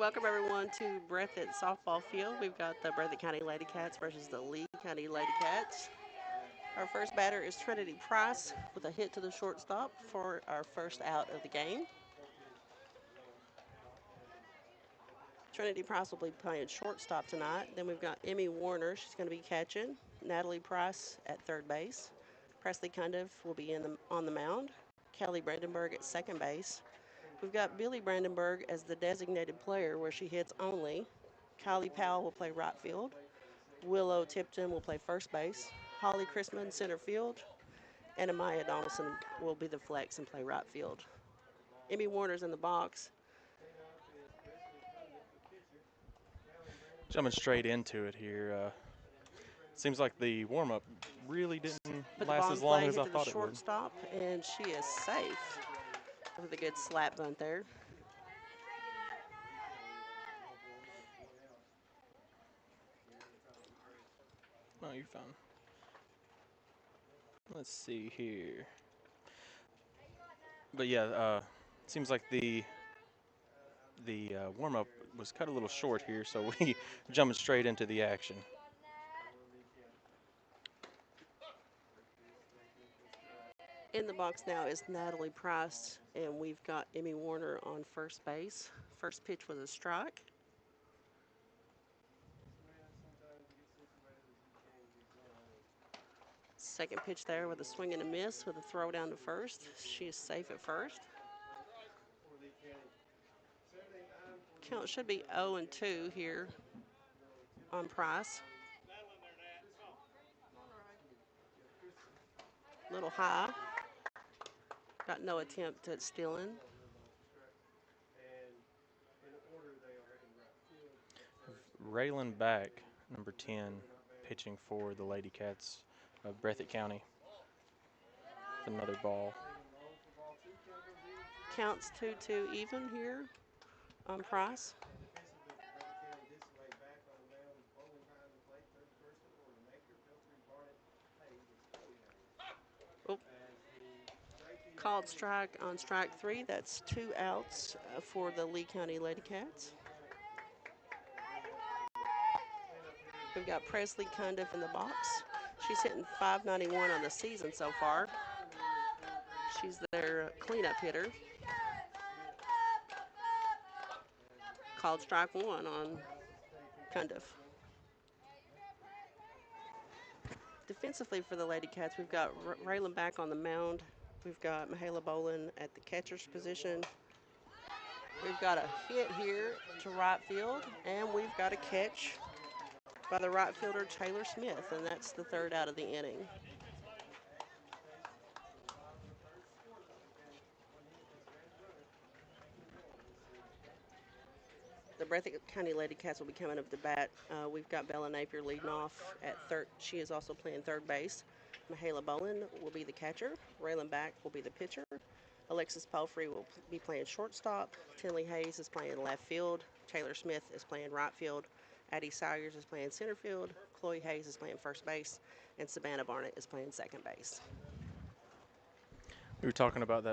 welcome everyone to Breathitt softball field. We've got the Breathitt County Lady Cats versus the Lee County Lady Cats. Our first batter is Trinity Price with a hit to the shortstop for our first out of the game. Trinity Price will be playing shortstop tonight. Then we've got Emmy Warner. She's going to be catching. Natalie Price at third base. Presley Cundiff will be on the mound. Kelly Brandenburg at second base. We've got Billy Brandenburg as the designated player where she hits only. Kylie Powell will play right field. Willow Tipton will play first base. Holly Chrisman center field. And Amaya Donaldson will be the flex and play right field. Emmy Warner's in the box. Jumping straight into it here. Seems like the warm-up really didn't Put the last ball in as long play, as hit I to the thought it would. shortstop, and she is safe with a good slap bunt there. Oh, you're fine. Let's see here. But yeah, seems like the warm-up was cut a little short here, so we jumping straight into the action. In the box now is Natalie Price, and we've got Emmy Warner on first base. First pitch was a strike. Second pitch there with a swing and a miss with a throw down to first. She is safe at first. Count should be 0-2 here on Price. Little high. Got no attempt at stealing. Raylan Back, number 10, pitching for the Lady Cats of Breathitt County. Another ball. Counts 2-2 even here on Price. Oh. Called strike on strike 3. That's 2 outs for the Lee County Lady Cats. We've got Presley Cundiff in the box. She's hitting .591 on the season so far. She's their cleanup hitter. Called strike 1 on Cundiff. Defensively for the Lady Cats, we've got Raylan Back on the mound. We've got Michaela Bolin at the catcher's position. We've got a hit here to right field, and we've got a catch by the right fielder Taylor Smith, and that's the third out of the inning. The Breathitt County Lady Cats will be coming up to bat. We've got Bella Napier leading off at third. She is also playing third base. Michaela Bolin will be the catcher. Raylan Back will be the pitcher. Alexis Palfrey will be playing shortstop. Tinley Hayes is playing left field. Taylor Smith is playing right field. Addie Sawyers is playing center field. Chloe Hayes is playing first base. And Savannah Barnett is playing second base. We were talking about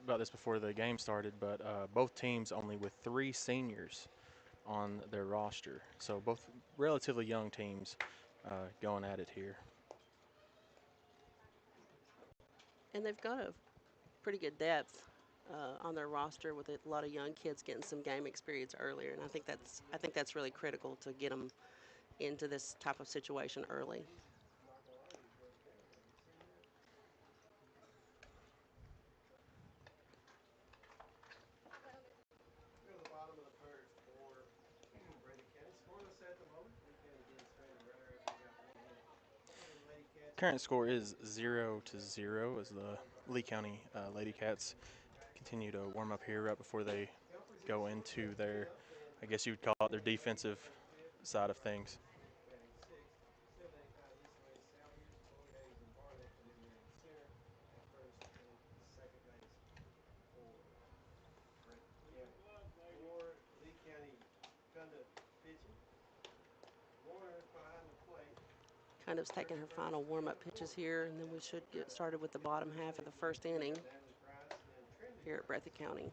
this before the game started, but both teams only with 3 seniors on their roster. So both relatively young teams going at it here. And they've got a pretty good depth on their roster with a lot of young kids getting some game experience earlier, and I think that's really critical to get them into this type of situation early. Current score is 0-0 as the Lee County Lady Cats continue to warm up here right before they go into their, I guess you would call it their defensive side of things. Kind of taking her final warm-up pitches here, and then we should get started with the bottom half of the first inning here at Breathitt County.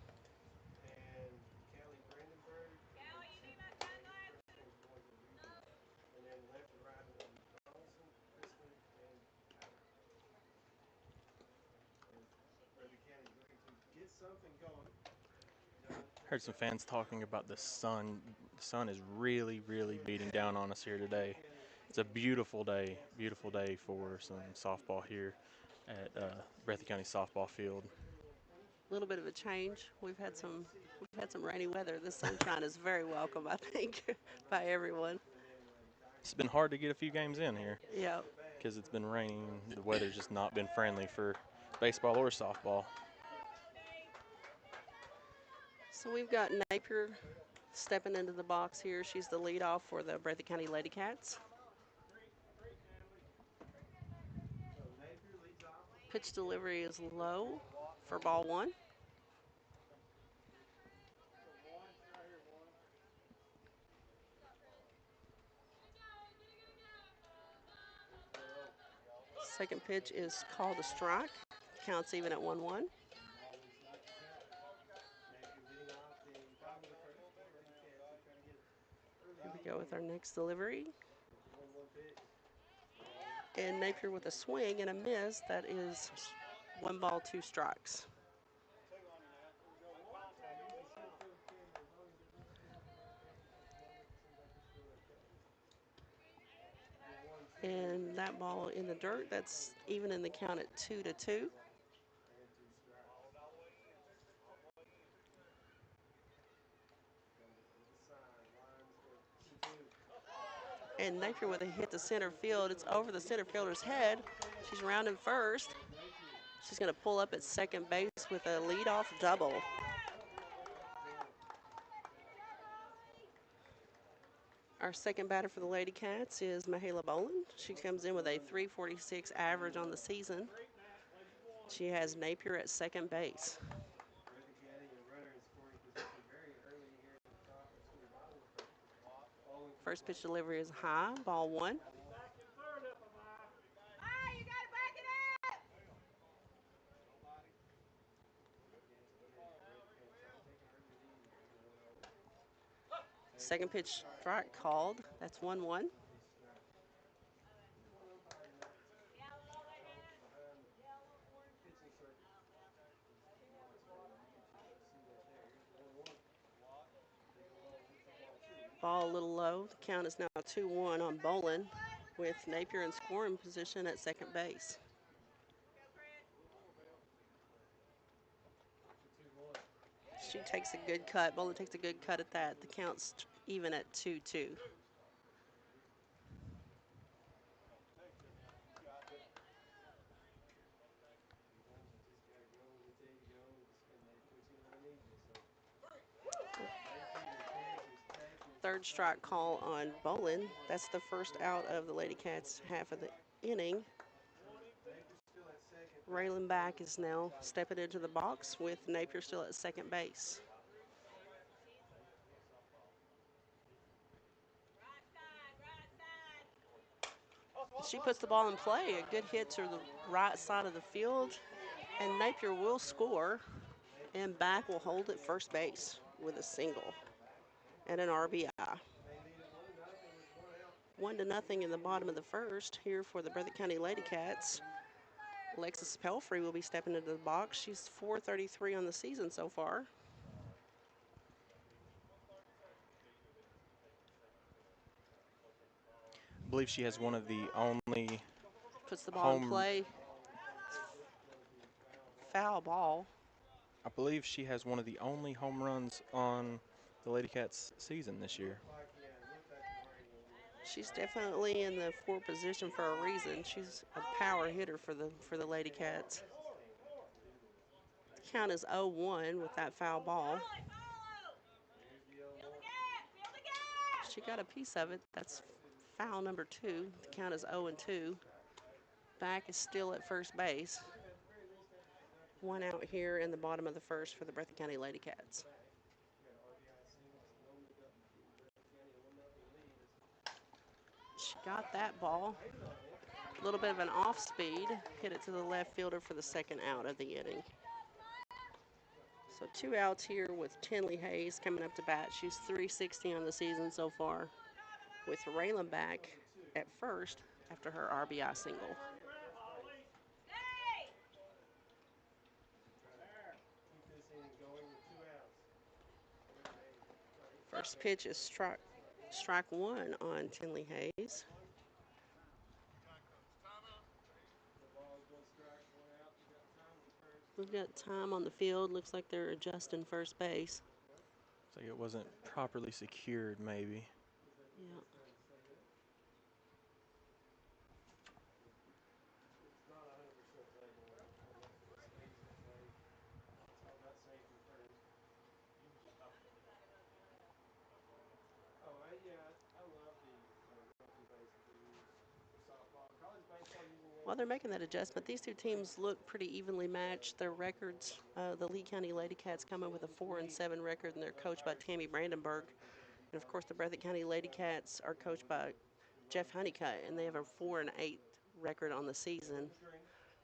Heard some fans talking about the sun. The sun is really, really beating down on us here today. It's a beautiful day for some softball here at Breathitt County softball field. A little bit of a change. We've had some rainy weather. The sunshine is very welcome, I think, by everyone. It's been hard to get a few games in here Yeah. because it's been raining and the weather's just not been friendly for baseball or softball. So we've got Napier stepping into the box here. She's the leadoff for the Breathitt County Lady Cats. Pitch delivery is low for ball one. Second pitch is called a strike. Counts even at 1-1. Here we go with our next delivery. And Napier with a swing and a miss. That is 1 ball, 2 strikes. And that ball in the dirt, that's even in the count at 2-2. And Napier with a hit to center field. It's over the center fielder's head. She's rounding first. She's going to pull up at second base with a leadoff double. Our second batter for the Lady Cats is Michaela Boland. She comes in with a 346 average on the season. She has Napier at second base. First pitch delivery is high, ball one. Second pitch strike called. That's 1-1. Ball a little low. The count is now 2-1 on Boland with Napier in scoring position at second base. She takes a good cut. Boland takes a good cut at that. The count's even at 2-2. Third strike call on Boland. That's the first out of the Lady Cats half of the inning. Raylan Back is now stepping into the box with Napier still at second base. She puts the ball in play. A good hit to the right side of the field, and Napier will score, and Back will hold at first base with a single and an RBI. 1-0 in the bottom of the first here for the Breathitt County Lady Cats. Alexis Pelfrey will be stepping into the box. She's 433 on the season so far. I believe she has one of the only Puts the ball in home. play. Foul ball. I believe she has one of the only home runs on the Lady Cats season this year. She's definitely in the 4 position for a reason. She's a power hitter for the Lady Cats. Count is 0-1 with that foul ball. She got a piece of it. That's foul number 2. The count is 0-2. Back is still at first base. 1 out here in the bottom of the first for the Breathitt County Lady Cats. She got that ball. A little bit of an off speed. Hit it to the left fielder for the second out of the inning. So 2 outs here with Tinley Hayes coming up to bat. She's 360 on the season so far, with Raylan Back at first after her RBI single. First pitch is strike one on Tinley Hayes. We've got time on the field. Looks like they're adjusting first base. It's like it wasn't properly secured, maybe. Yeah. While they're making that adjustment, these two teams look pretty evenly matched. Their records, the Lee County Lady Cats come in with a 4-7 record, and they're coached by Tammy Brandenburg. And of course, the Breathitt County Lady Cats are coached by Jeff Honeycutt, and they have a 4-8 record on the season.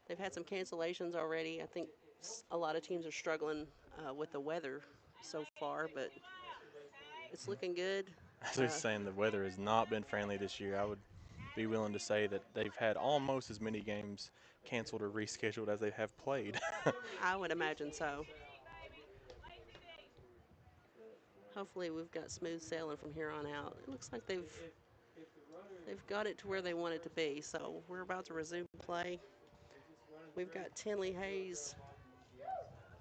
They've had some cancellations already. I think a lot of teams are struggling with the weather so far, but it's looking good. As I was saying, the weather has not been friendly this year. I would be willing to say that they've had almost as many games canceled or rescheduled as they have played. I would imagine so. Hopefully, we've got smooth sailing from here on out. It looks like they've got it to where they want it to be. So we're about to resume play. We've got Tinley Hayes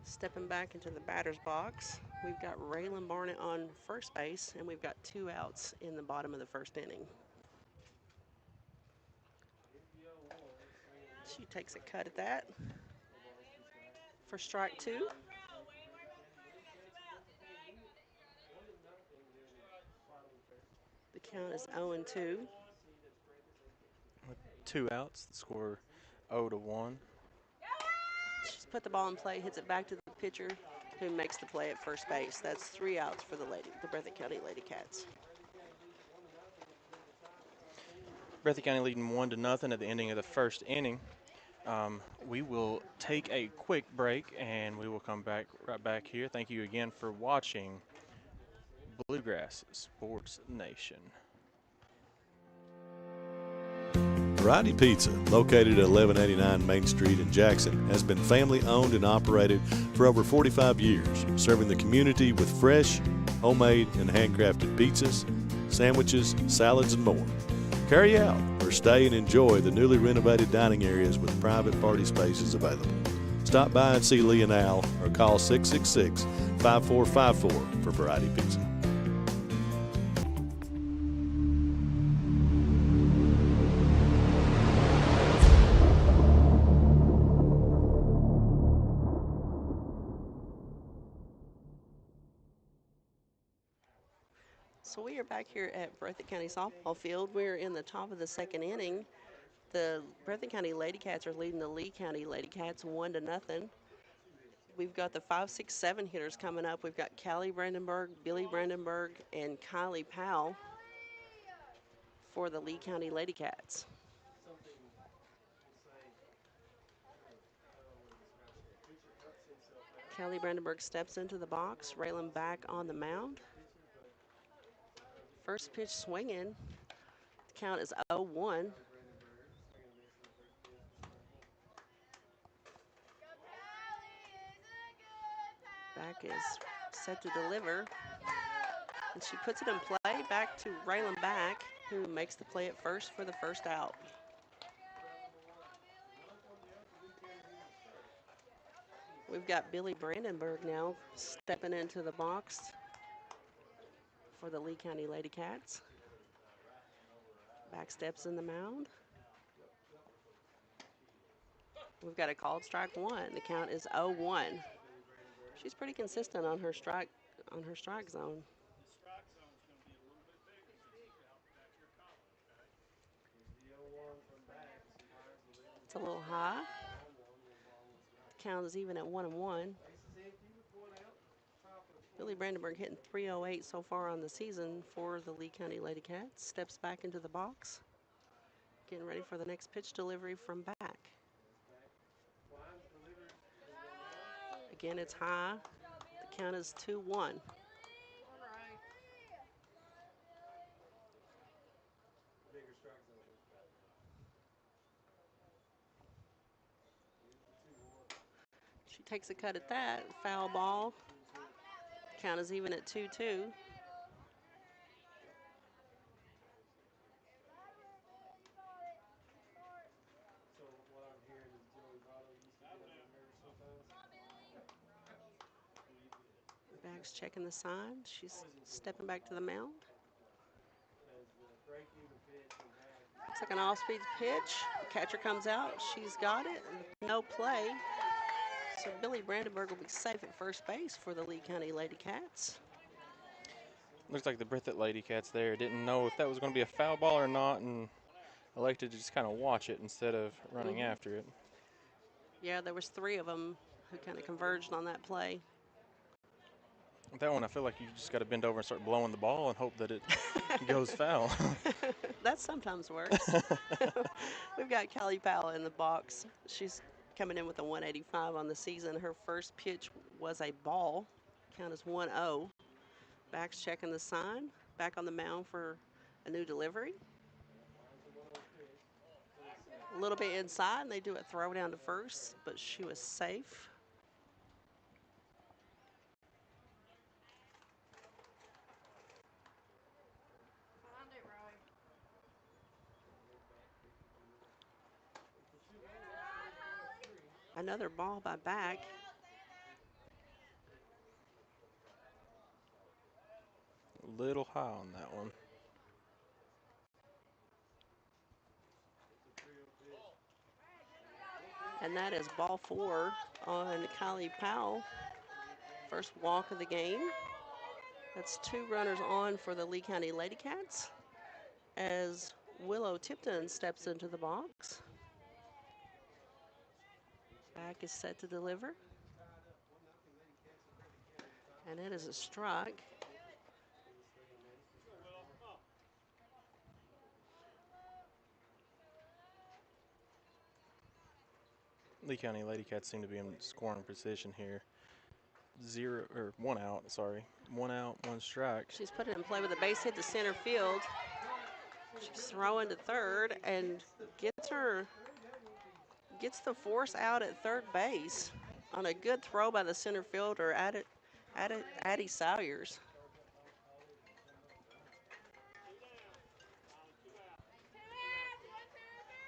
stepping back into the batter's box. We've got Raylan Barnett on first base, and we've got 2 outs in the bottom of the first inning. She takes a cut at that for strike 2. The count is 0-2. With 2 outs, the score 0-1. She's put the ball in play, hits it back to the pitcher, who makes the play at first base. That's 3 outs for the Breathitt County Lady Cats. Breathitt County leading 1-0 at the ending of the first inning. We will take a quick break and we will come back right back here. Thank you again for watching Bluegrass Sports Nation. Variety Pizza, located at 1189 Main Street in Jackson, has been family owned and operated for over 45 years, serving the community with fresh, homemade, and handcrafted pizzas, sandwiches, salads, and more. Carry out or stay and enjoy the newly renovated dining areas with private party spaces available. Stop by and see Lee and Al or call 666-5454 for Variety Pizza. So we are back here at Breathitt County softball field. We're in the top of the second inning. The Breathitt County Lady Cats are leading the Lee County Lady Cats 1-0. We've got the 5, 6, 7 hitters coming up. We've got Callie Brandenburg, Billy Brandenburg, and Kylie Powell for the Lee County Lady Cats. Callie Brandenburg steps into the box. Raylan back on the mound. First pitch swinging. The count is 0-1. Back is set to deliver. And she puts it in play back to Raylan back, who makes the play at first for the first out. We've got Billy Brandenburg now stepping into the box for the Lee County Lady Cats. Back steps in the mound. We've got a called strike 1. The count is 0-1. She's pretty consistent on her strike zone. It's a little high. The count is even at 1-1. Billy Brandenburg hitting 308 so far on the season for the Lee County Lady Cats. Steps back into the box. Getting ready for the next pitch delivery from back. Again, it's high. The count is 2-1. She takes a cut at that. Foul ball. Count is even at 2-2. Bag's checking the sign. She's stepping back to the mound. Looks like an off-speed pitch. The catcher comes out. She's got it. No play. So Billy Brandenburg will be safe at first base for the Lee County Lady Cats. Looks like the Breathitt Lady Cats there didn't know if that was going to be a foul ball or not and elected to just kind of watch it instead of running after it. Yeah, there was 3 of them who kind of converged on that play. With that one, I feel like you just got to bend over and start blowing the ball and hope that it goes foul. That sometimes works. We've got Callie Powell in the box. She's coming in with a 185 on the season. Her first pitch was a ball. Count is 1-0. Back's checking the sign. Back on the mound for a new delivery. A little bit inside, and they do a throw down to first, but she was safe. Another ball by Back. A little high on that one. And that is ball 4 on Kylie Powell. First walk of the game. That's 2 runners on for the Lee County Lady Cats as Willow Tipton steps into the box. Back is set to deliver. And it is a strike. Lee County Lady Cats seem to be in scoring position here. 1 out, sorry. 1 out, 1 strike. She's put it in play with a base hit to center field. She's throwing to third and gets the force out at third base on a good throw by the center fielder, Addie Salyers.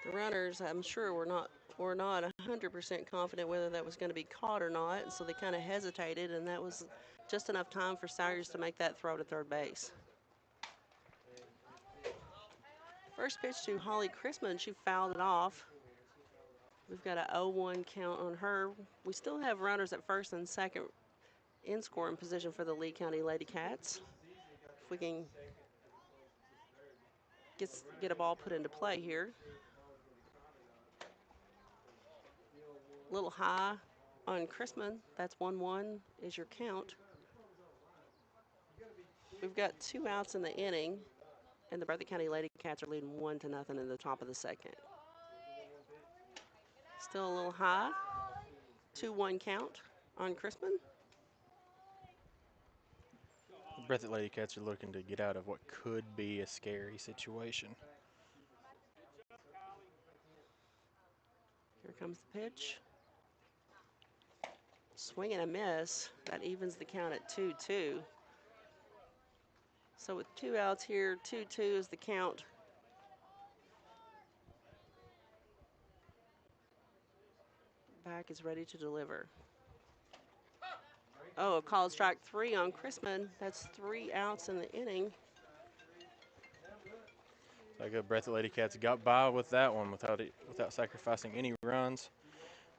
The runners, I'm sure, were not 100% confident whether that was going to be caught or not, and so they kind of hesitated, and that was just enough time for Salyers to make that throw to third base. First pitch to Holly Chrisman, she fouled it off. We've got a 0-1 count on her. We still have runners at first and second in scoring position for the Lee County Lady Cats. If we can get a ball put into play here. A little high on Chrisman. That's 1-1 is your count. We've got 2 outs in the inning, and the Breathitt County Lady Cats are leading 1-0 in the top of the second. Still a little high. 2-1 count on Chrisman. The Breathitt Lady Cats are looking to get out of what could be a scary situation. Here comes the pitch. Swing and a miss. That evens the count at 2-2. So with 2 outs here, 2-2 is the count. Back is ready to deliver. Oh, a called strike 3 on Chrisman. That's 3 outs in the inning. Like the Breathitt Lady Cats got by with that one without sacrificing any runs.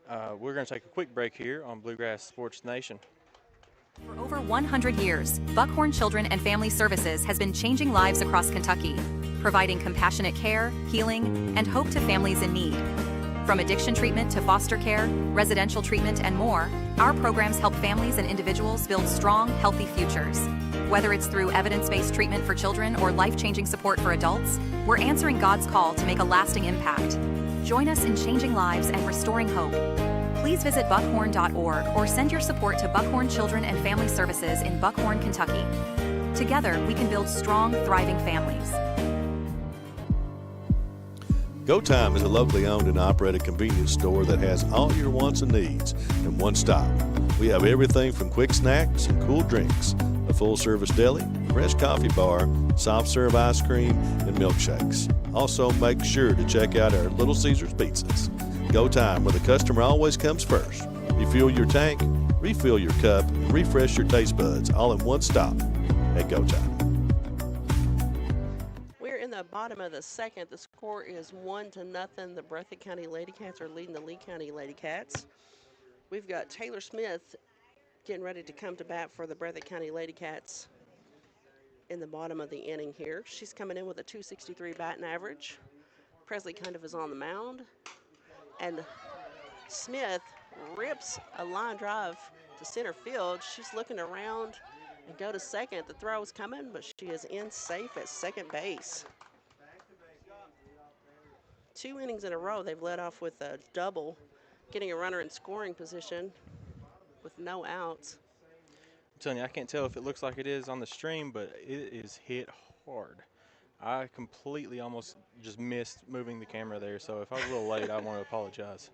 We're going to take a quick break here on Bluegrass Sports Nation. For over 100 years, Buckhorn Children and Family Services has been changing lives across Kentucky, providing compassionate care, healing, and hope to families in need. From addiction treatment to foster care, residential treatment, and more, our programs help families and individuals build strong, healthy futures. Whether it's through evidence-based treatment for children or life-changing support for adults, we're answering God's call to make a lasting impact. Join us in changing lives and restoring hope. Please visit buckhorn.org or send your support to Buckhorn Children and Family Services in Buckhorn, Kentucky. Together, we can build strong, thriving families. Go Time is a locally owned and operated convenience store that has all your wants and needs in one stop. We have everything from quick snacks and cool drinks, a full-service deli, fresh coffee bar, soft-serve ice cream, and milkshakes. Also, make sure to check out our Little Caesars pizzas. Go Time, where the customer always comes first. Refuel your tank, refill your cup, and refresh your taste buds all in one stop at Go Time. We're in the bottom of the second. The score is 1-0. The Breathitt County Lady Cats are leading the Lee County Lady Cats. We've got Taylor Smith getting ready to come to bat for the Breathitt County Lady Cats in the bottom of the inning here. She's coming in with a 263 batting average. Presley kind of is on the mound. And Smith rips a line drive to center field. She's looking around and go to second. The throw is coming, but she is in safe at second base. 2 innings in a row, they've led off with a double, getting a runner in scoring position with no outs. I'm telling you, I can't tell if it looks like it is on the stream, but it is hit hard. I completely almost just missed moving the camera there, so if I was a little late, I want to apologize.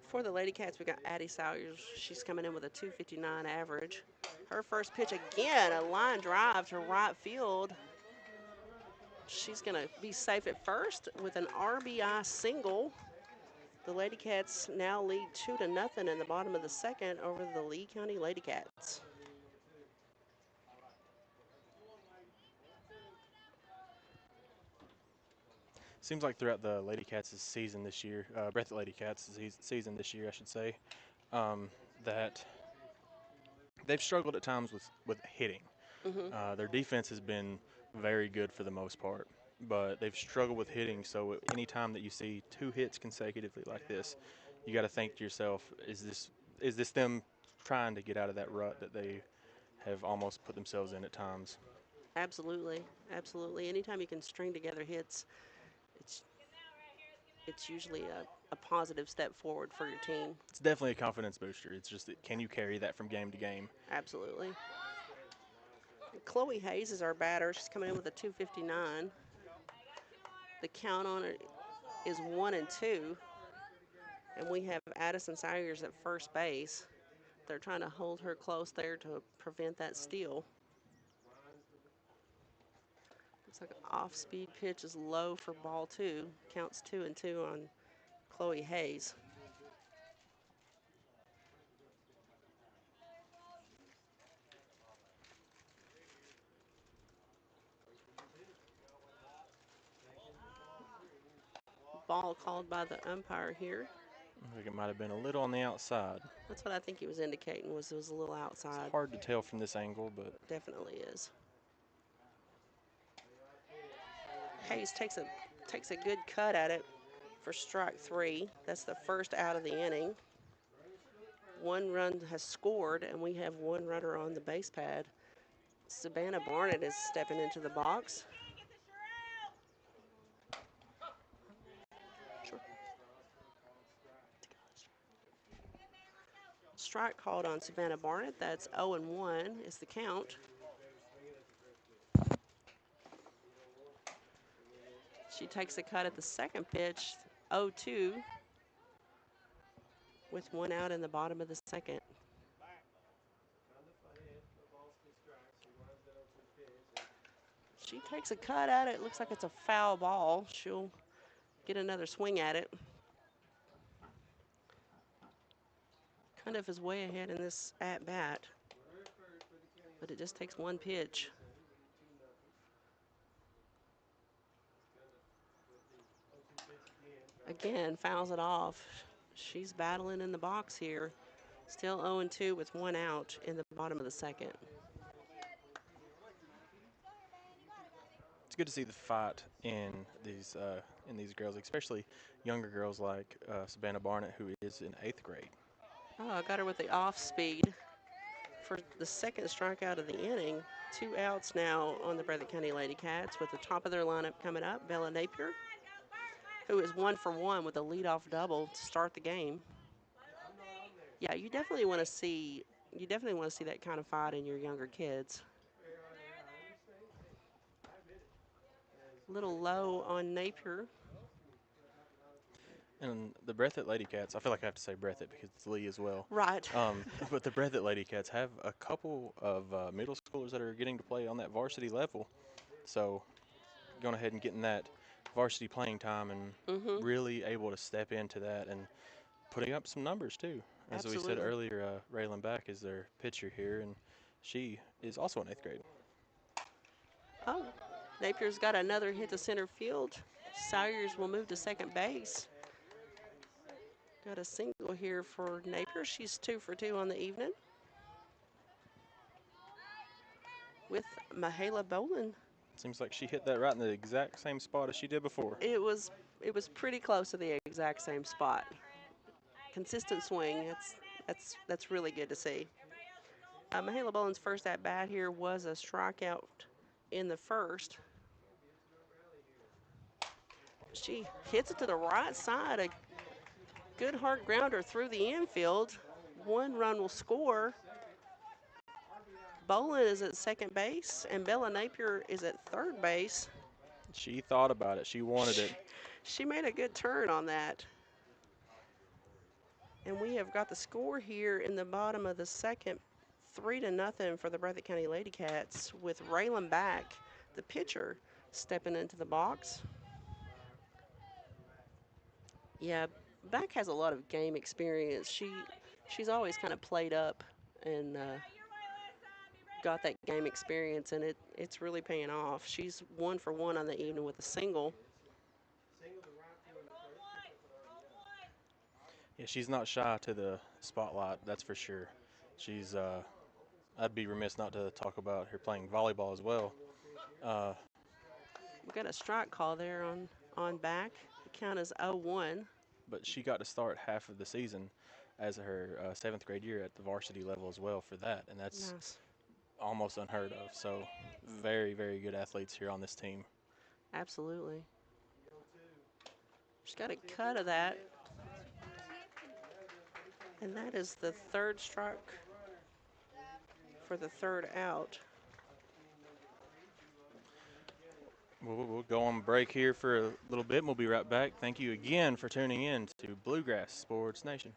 For the Lady Cats, we got Addie Salyers. She's coming in with a 259 average. Her first pitch again, a line drive to right field. She's going to be safe at first with an RBI single. The Lady Cats now lead 2-0 in the bottom of the second over the Lee County Lady Cats. Seems like throughout the Lady Cats' season this year, Breathitt Lady Cats' season this year, I should say, that they've struggled at times with hitting. Their defense has been very good for the most part, but they've struggled with hitting. So any time that you see 2 hits consecutively like this, you got to think to yourself, is this them trying to get out of that rut that they have almost put themselves in at times? Absolutely, absolutely. Anytime you can string together hits, it's it's usually a positive step forward for your team. It's definitely a confidence booster. It's just that can you carry that from game to game? Absolutely. Chloe Hayes is our batter. She's coming in with a 259. The count on it is 1-2. And we have Addison Salyers at first base. They're trying to hold her close there to prevent that steal. Looks like an off-speed pitch is low for ball 2. Counts 2-2 on Chloe Hayes. Ball called by the umpire here. I think it might have been a little on the outside. That's what I think he was indicating, was it was a little It's outside. hard to tell from this angle, but Definitely is. Hayes takes a good cut at it for strike 3. That's the first out of the inning. 1 run has scored, and we have 1 runner on the base pad. Savannah Barnett is stepping into the box. Sure. Strike called on Savannah Barnett. That's 0-1 is the count. She takes a cut at the second pitch, 0-2, with 1 out in the bottom of the second. She takes a cut at it. Looks like it's a foul ball. She'll get another swing at it. Cundiff is way ahead in this at bat, but it just takes 1 pitch. Again, fouls it off. She's battling in the box here. Still 0-2 with 1 out in the bottom of the second. it's good to see the fight in these girls, especially younger girls like Savannah Barnett, who is in 8th grade. Oh, I got her with the off speed for the second strikeout of the inning. 2 outs now on the Breathitt County Lady Cats with the top of their lineup coming up, Bella Napier, who is 1 for 1 with a leadoff double to start the game. Yeah, you definitely want to see that kind of fight in your younger kids. A little low on Napier. And the Breathitt Lady Cats, I feel like I have to say Breathitt because it's Lee as well. Right. But the Breathitt Lady Cats have a couple of middle schoolers that are getting to play on that varsity level. So going ahead and getting that varsity playing time and really able to step into that and putting up some numbers too. As we said Absolutely. earlier, Raylan Back is their pitcher here, and she is also in 8th grade. Oh, Napier's got another hit to center field. Sawyers will move to second base. Got a single here for Napier. She's 2 for 2 on the evening with Mahala Bolin. Seems like she hit that right in the exact same spot as she did before. It was pretty close to the exact same spot. Consistent swing. That's really good to see. Mahala Bolin's first at bat here was a strikeout in the first. She hits it to the right side. A good hard grounder through the infield. 1 run will score. Bolin is at second base, and Bella Napier is at third base. She thought about it. She wanted it. She made a good turn on that. And we have got the score here in the bottom of the second, 3-0 for the Breathitt County Lady Cats, with Raylan Back, the pitcher, stepping into the box. Yeah, Back has a lot of game experience. She's always kind of played up and got that game experience, and it's really paying off. She's 1 for 1 on the evening with a single. Yeah, she's not shy to the spotlight, that's for sure. She's, I'd be remiss not to talk about her playing volleyball as well. We got a strike call there on Back. The count is 0-1. But she got to start half of the season as her 7th grade year at the varsity level as well for that, and that's Nice. almost unheard of. So very, very good athletes here on this team. Absolutely. She's got a cut of that. And that is the third strike for the third out. We'll go on break here for a little bit, and we'll be right back. Thank you again for tuning in to Bluegrass Sports Nation.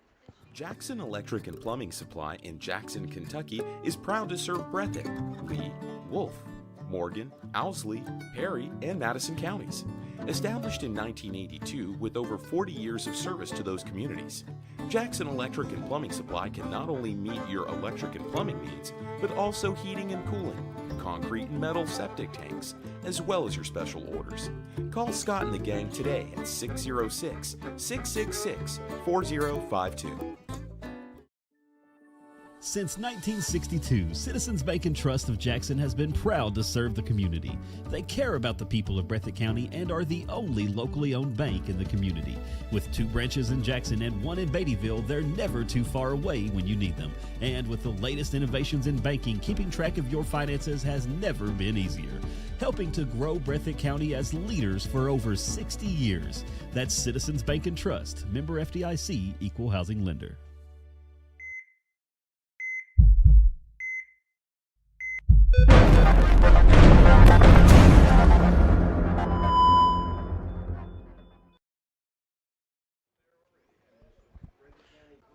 Jackson Electric and Plumbing Supply in Jackson, Kentucky is proud to serve Breathitt, Lee, Wolf, Morgan, Owsley, Perry, and Madison counties. Established in 1982 with over 40 years of service to those communities, Jackson Electric and Plumbing Supply can not only meet your electric and plumbing needs, but also heating and cooling, concrete and metal septic tanks, as well as your special orders. Call Scott and the gang today at 606-666-4052. Since 1962, Citizens Bank and Trust of Jackson has been proud to serve the community. They care about the people of Breathitt County and are the only locally owned bank in the community. With 2 branches in Jackson and 1 in Beattyville, they're never too far away when you need them. And with the latest innovations in banking, keeping track of your finances has never been easier. Helping to grow Breathitt County as leaders for over 60 years. That's Citizens Bank and Trust, member FDIC, equal housing lender.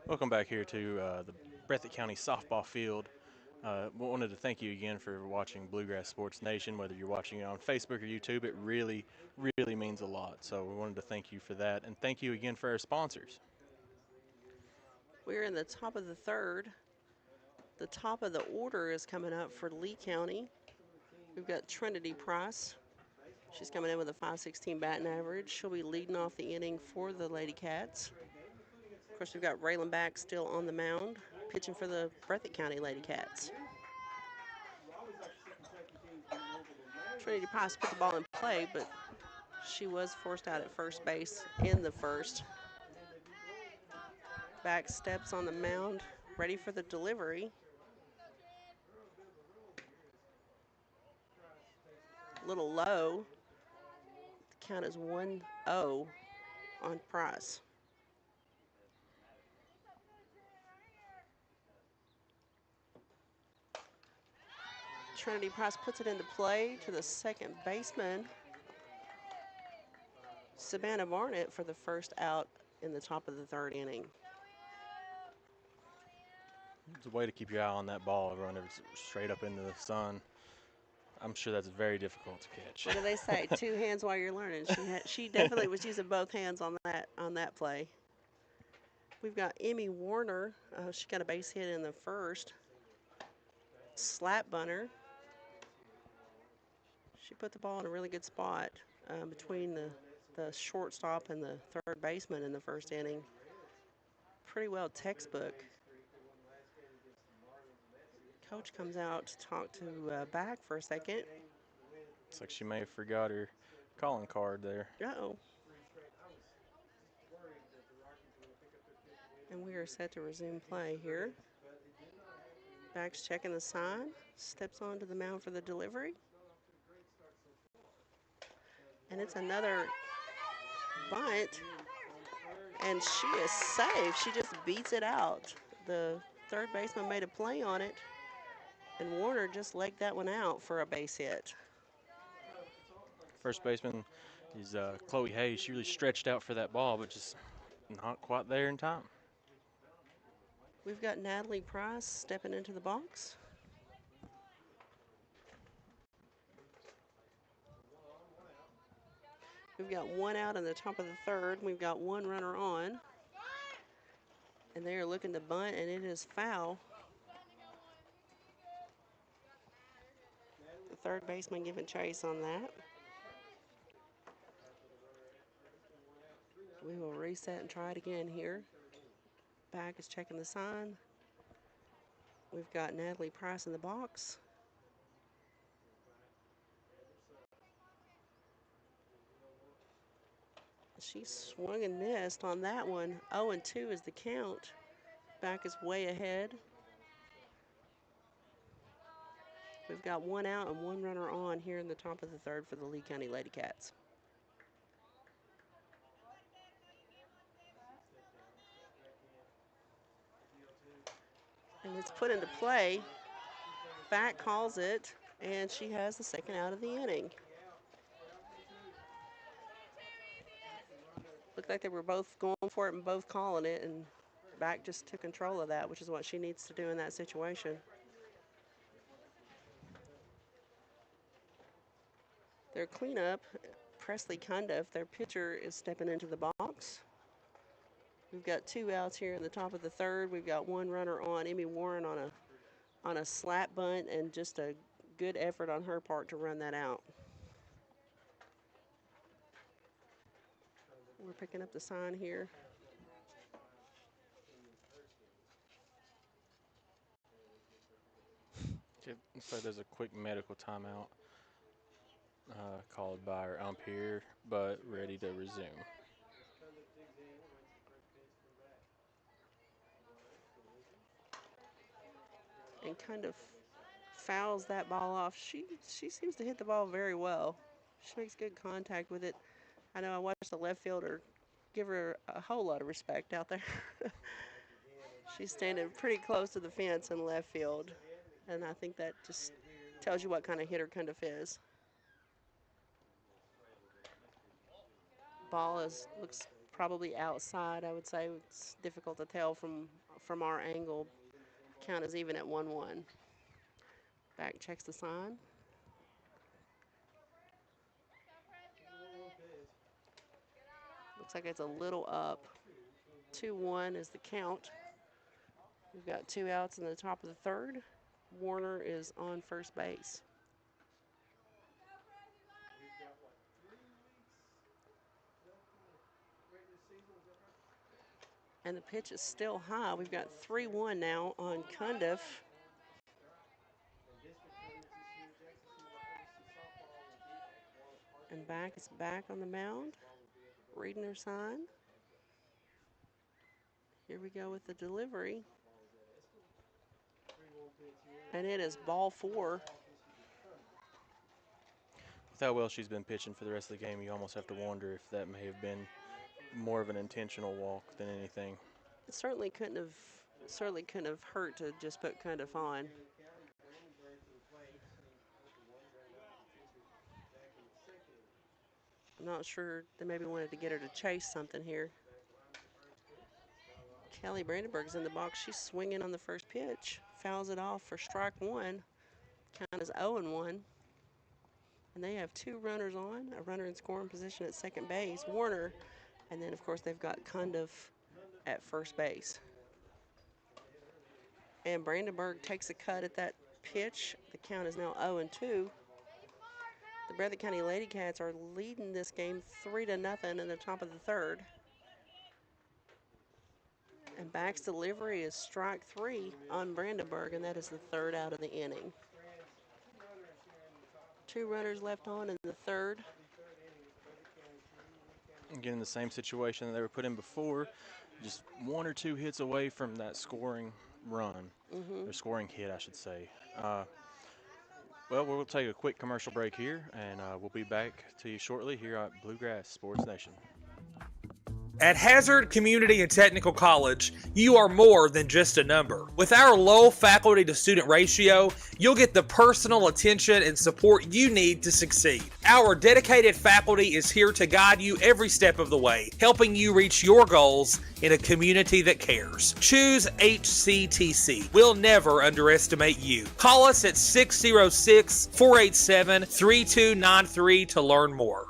Welcome back here to the Breathitt County softball field. Wanted to thank you again for watching Bluegrass Sports Nation, whether you're watching it on Facebook or YouTube. It really, really means a lot. So we wanted to thank you for that. And thank you again for our sponsors. We're in the top of the third. The top of the order is coming up for Lee County. We've got Trinity Price. She's coming in with a .516 batting average. She'll be leading off the inning for the Lady Cats. Of course, we've got Raylan Back still on the mound, pitching for the Breathitt County Lady Cats. Trinity Price put the ball in play, but she was forced out at first base in the first. Back steps on the mound, ready for the delivery. A little low. The count is 1-0 on Price. Trinity Price puts it into play to the second baseman, Savannah Barnett, for the first out in the top of the third inning. It's a way to keep your eye on that ball, run it straight up into the sun. I'm sure that's very difficult to catch. What do they say? 2 hands while you're learning. She definitely was using both hands on that play. We've got Emmy Warner. She got a base hit in the first. Slap bunter. She put the ball in a really good spot between the shortstop and the third baseman in the first inning. Pretty well textbook. Coach comes out to talk to back for a second. Looks like she may have forgot her calling card there. Uh-oh. And we are set to resume play here. Back's checking the sign. Steps onto the mound for the delivery. And it's another bunt. And she is safe. She just beats it out. The third baseman made a play on it. And Warner just legged that one out for a base hit. First baseman is Chloe Hayes. She really stretched out for that ball, but just not quite there in time. We've got Natalie Price stepping into the box. We've got one out in the top of the third. We've got one runner on. And they are looking to bunt, and it is foul. The third baseman giving chase on that. We will reset and try it again here. Back is checking the sign. We've got Natalie Price in the box. She swung and missed on that one. 0-2 is the count. Back is way ahead. We've got one out and one runner on here in the top of the third for the Lee County Lady Cats. And it's put into play. Back calls it, and she has the second out of the inning. Looked like they were both going for it and both calling it, and Back just took control of that, which is what she needs to do in that situation. Their cleanup, Presley Cundiff, their pitcher, is stepping into the box. We've got two outs here in the top of the third. We've got one runner on, Emmy Warren, on a slap bunt, and just a good effort on her part to run that out. We're picking up the sign here. Looks like there's a quick medical timeout called by our umpire, but ready to resume. And kind of fouls that ball off. She seems to hit the ball very well. She makes good contact with it. I know I watched the left fielder give her a whole lot of respect out there. She's standing pretty close to the fence in left field, and I think that just tells you what kind of hitter Cundiff is. Ball looks probably outside. I would say it's difficult to tell from our angle. Count is even at 1-1. Back checks the sign. Looks like it's a little up. 2-1 is the count. We've got two outs in the top of the third. Warner is on first base. And the pitch is still high. We've got 3-1 now on Cundiff. And Back is back on the mound, reading her sign. Here we go with the delivery. And it is ball four. With how well she's been pitching for the rest of the game, you almost have to wonder if that may have been more of an intentional walk than anything. It certainly couldn't have hurt to just put Cundiff on. I'm not sure. They maybe wanted to get her to chase something here. Kelly Brandenburg's in the box. She's swinging on the first pitch. Fouls it off for strike one. Count is 0-1. And they have two runners on, a runner in scoring position at second base, Warner. And then, of course, they've got Cundiff at first base. And Brandenburg takes a cut at that pitch. The count is now 0-2. The Breathitt County Lady Cats are leading this game 3-0 in the top of the third. And Back's delivery is strike 3 on Brandenburg, and that is the third out of the inning. 2 runners left on in the third. Again, in the same situation that they were put in before, just 1 or 2 hits away from that scoring run, or scoring hit, I should say. Well, we'll take a quick commercial break here, and we'll be back to you shortly here at Bluegrass Sports Nation. At Hazard Community and Technical College, you are more than just a number. With our low faculty to student ratio, you'll get the personal attention and support you need to succeed. Our dedicated faculty is here to guide you every step of the way, helping you reach your goals in a community that cares. Choose HCTC. We'll never underestimate you. Call us at 606-487-3293 to learn more.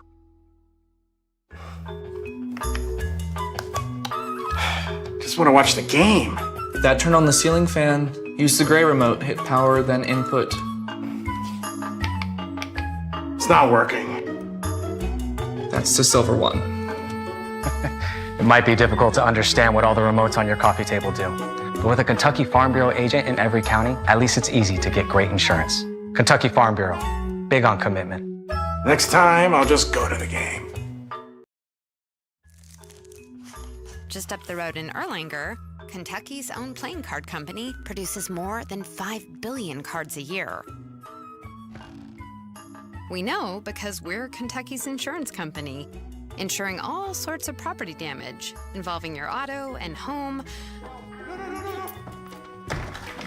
Just want to watch the game. That turned on the ceiling fan. Use the gray remote. Hit power, then input. It's not working. That's the silver one. It might be difficult to understand what all the remotes on your coffee table do. But with a Kentucky Farm Bureau agent in every county, at least it's easy to get great insurance. Kentucky Farm Bureau, big on commitment. Next time, I'll just go to the game. Just up the road in Erlanger, Kentucky's own playing card company produces more than 5 billion cards a year. We know because we're Kentucky's insurance company, insuring all sorts of property damage involving your auto and home,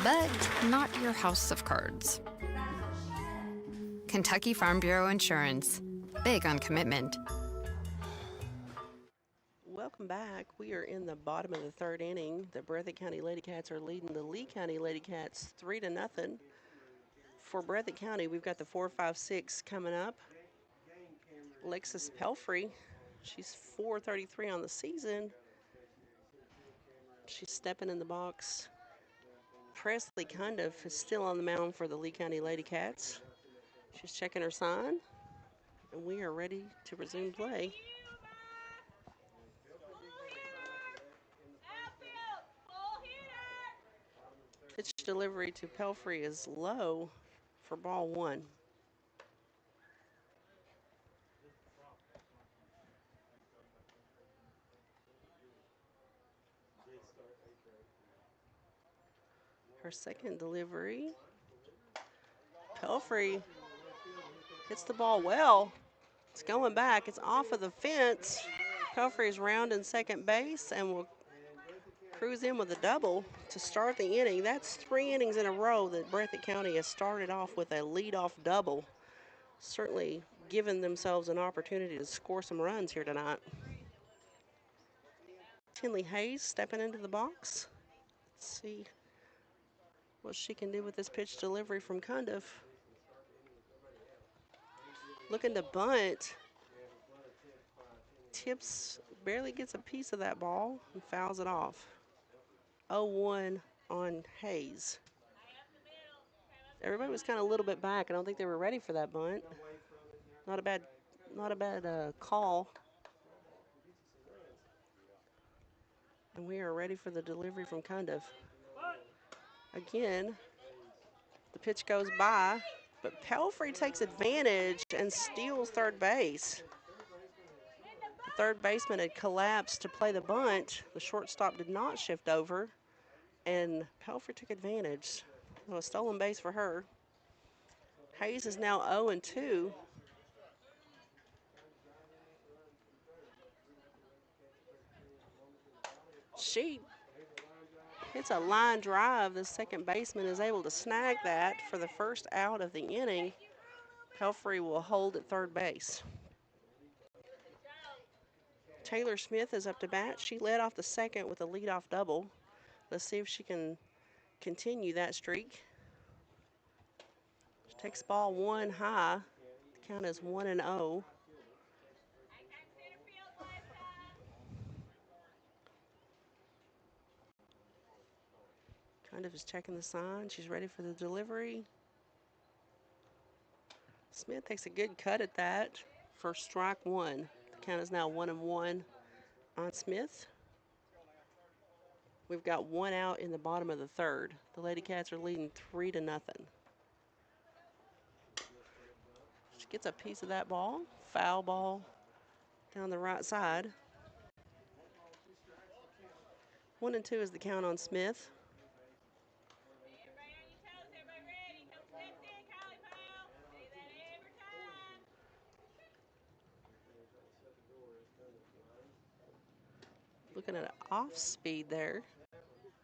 but not your house of cards. Kentucky Farm Bureau Insurance, big on commitment. Welcome back. We are in the bottom of the third inning. The Breathitt County Lady Cats are leading the Lee County Lady Cats 3-0. For Breathitt County, we've got the 4-5-6 coming up. Alexis Pelfrey, she's 433 on the season. She's stepping in the box. Presley Cundiff is still on the mound for the Lee County Lady Cats. She's checking her sign, and we are ready to resume play. Pitch delivery to Pelfrey is low for ball 1. Her second delivery. Pelfrey hits the ball well. It's going back. It's off of the fence. Pelfrey's rounding second base and will cruise in with a double to start the inning. That's 3 innings in a row that Breathitt County has started off with a leadoff double. Certainly given themselves an opportunity to score some runs here tonight. Tinley Hayes stepping into the box. Let's see what she can do with this pitch delivery from Cundiff. Looking to bunt. Tips barely gets a piece of that ball and fouls it off. 0-1 on Hayes. Everybody was kind of a little bit back. I don't think they were ready for that bunt. Not a bad call. And we are ready for the delivery from Cundiff. Again, the pitch goes by, but Pelfrey takes advantage and steals third base. The third baseman had collapsed to play the bunt. The shortstop did not shift over, and Pelfrey took advantage. A stolen base for her. Hayes is now 0-2. She hits a line drive. The second baseman is able to snag that for the first out of the inning. Pelfrey will hold at third base. Taylor Smith is up to bat. She led off the second with a leadoff double. Let's see if she can continue that streak. She takes ball 1 high. The count is 1-0. Kind of is checking the sign. She's ready for the delivery. Smith takes a good cut at that for strike one. The count is now 1-1 on Smith. We've got one out in the bottom of the third. The Lady Cats are leading 3-0. She gets a piece of that ball. Foul ball down the right side. 1-2 is the count on Smith. Looking at an off speed there.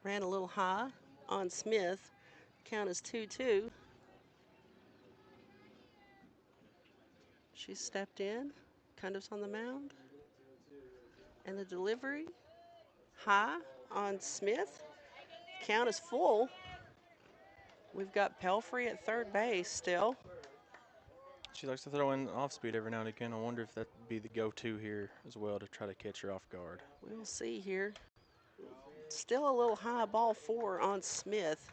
Ran a little high on Smith. Count is 2-2. She stepped in. Cundiff's on the mound. And the delivery high on Smith. Count is full. We've got Pelfrey at third base still. She likes to throw in off speed every now and again. I wonder if that'd be the go-to here as well to try to catch her off guard. We'll see here. Still a little high, ball 4 on Smith.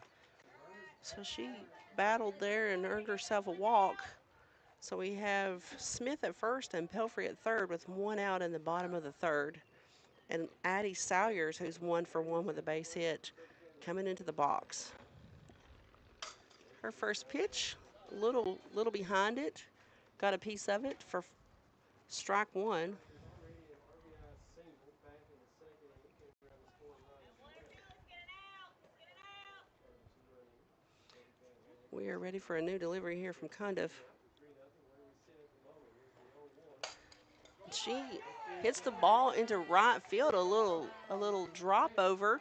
So she battled there and earned herself a walk. So we have Smith at first and Pelfrey at third with one out in the bottom of the third. And Addie Salyers, who's 1-for-1 with a base hit, coming into the box. Her first pitch, little behind it. Got a piece of it for strike one. We are ready for a new delivery here from Cundiff. She hits the ball into right field, a little drop over.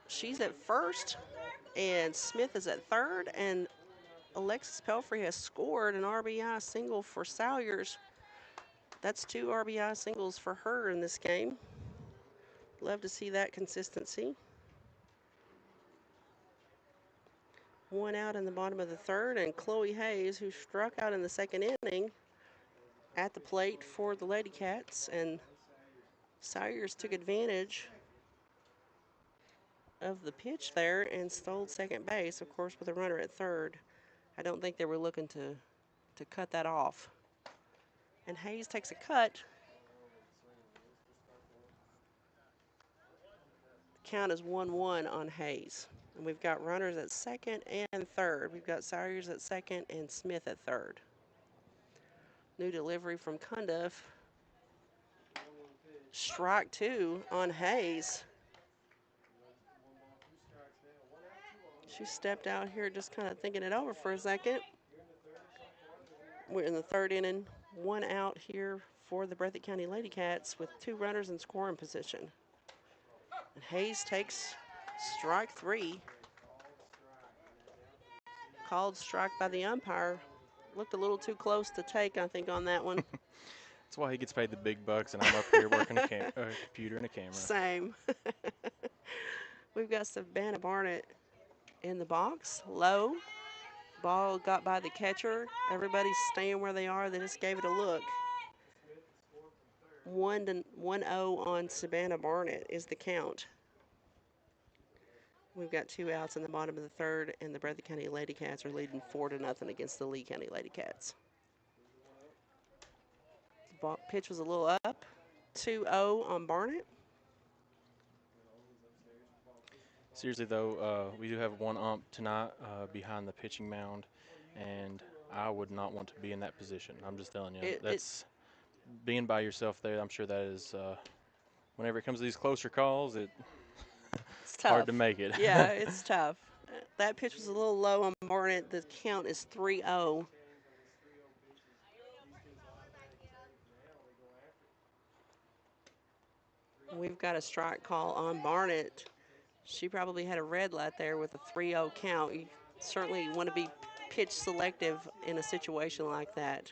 She's at first, and Smith is at third, and Alexis Pelfrey has scored an RBI single for Salyers. That's 2 RBI singles for her in this game. Love to see that consistency. One out in the bottom of the third, and Chloe Hayes, who struck out in the second inning, at the plate for the Lady Cats, and Salyers took advantage of the pitch there and stole second base, of course, with a runner at third. I don't think they were looking to cut that off. And Hayes takes a cut. The count is 1-1 on Hayes. And we've got runners at second and third. We've got Salyers at second and Smith at third. New delivery from Cundiff. Strike 2 on Hayes. She stepped out here just kind of thinking it over for a second. We're in the third inning, one out here for the Breathitt County Lady Cats with 2 runners in scoring position. And Hayes takes strike 3. Called strike by the umpire. Looked a little too close to take, I think, on that one. That's why he gets paid the big bucks, and I'm up here working a computer and a camera. Same. We've got Savannah Barnett in the box, low. Ball got by the catcher. Everybody's staying where they are. They just gave it a look. 1-0 on Savannah Barnett is the count. We've got 2 outs in the bottom of the third, and the Breathitt County Lady Cats are leading 4-0 against the Lee County Lady Cats. The pitch was a little up. 2-0 on Barnett. Seriously, though, we do have one ump tonight behind the pitching mound, and I would not want to be in that position. I'm just telling you. That's being by yourself there. I'm sure that is, whenever it comes to these closer calls, it's tough. hard to make it. Yeah, it's tough. That pitch was a little low on Barnett. The count is 3-0. We've got a strike call on Barnett. She probably had a red light there with a 3-0 count. You certainly want to be pitch selective in a situation like that.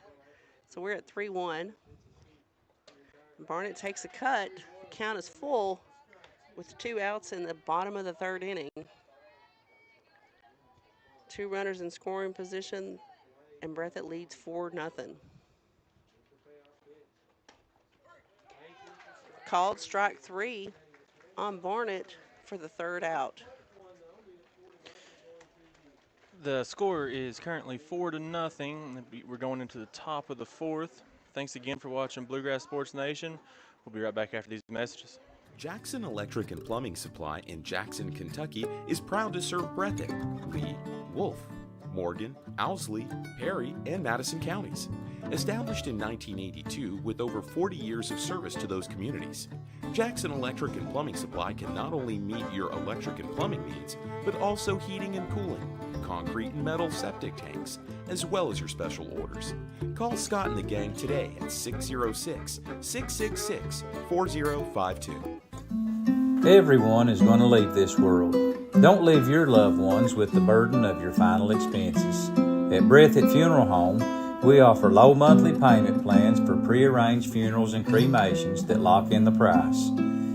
So we're at 3-1. Barnett takes a cut. The count is full with 2 outs in the bottom of the third inning. 2 runners in scoring position, and Breathitt leads 4-0. Called strike 3 on Barnett for the third out. The score is currently 4-0. We're going into the top of the fourth. Thanks again for watching Bluegrass Sports Nation. We'll be right back after these messages. Jackson Electric and Plumbing Supply in Jackson, Kentucky is proud to serve Breathitt, Lee, Wolf, Morgan, Owsley, Perry, and Madison counties. Established in 1982 with over 40 years of service to those communities, Jackson Electric and Plumbing Supply can not only meet your electric and plumbing needs, but also heating and cooling, concrete and metal septic tanks, as well as your special orders. Call Scott and the gang today at 606-666-4052. Everyone is going to leave this world. Don't leave your loved ones with the burden of your final expenses. At Breathitt Funeral Home, we offer low monthly payment plans for prearranged funerals and cremations that lock in the price.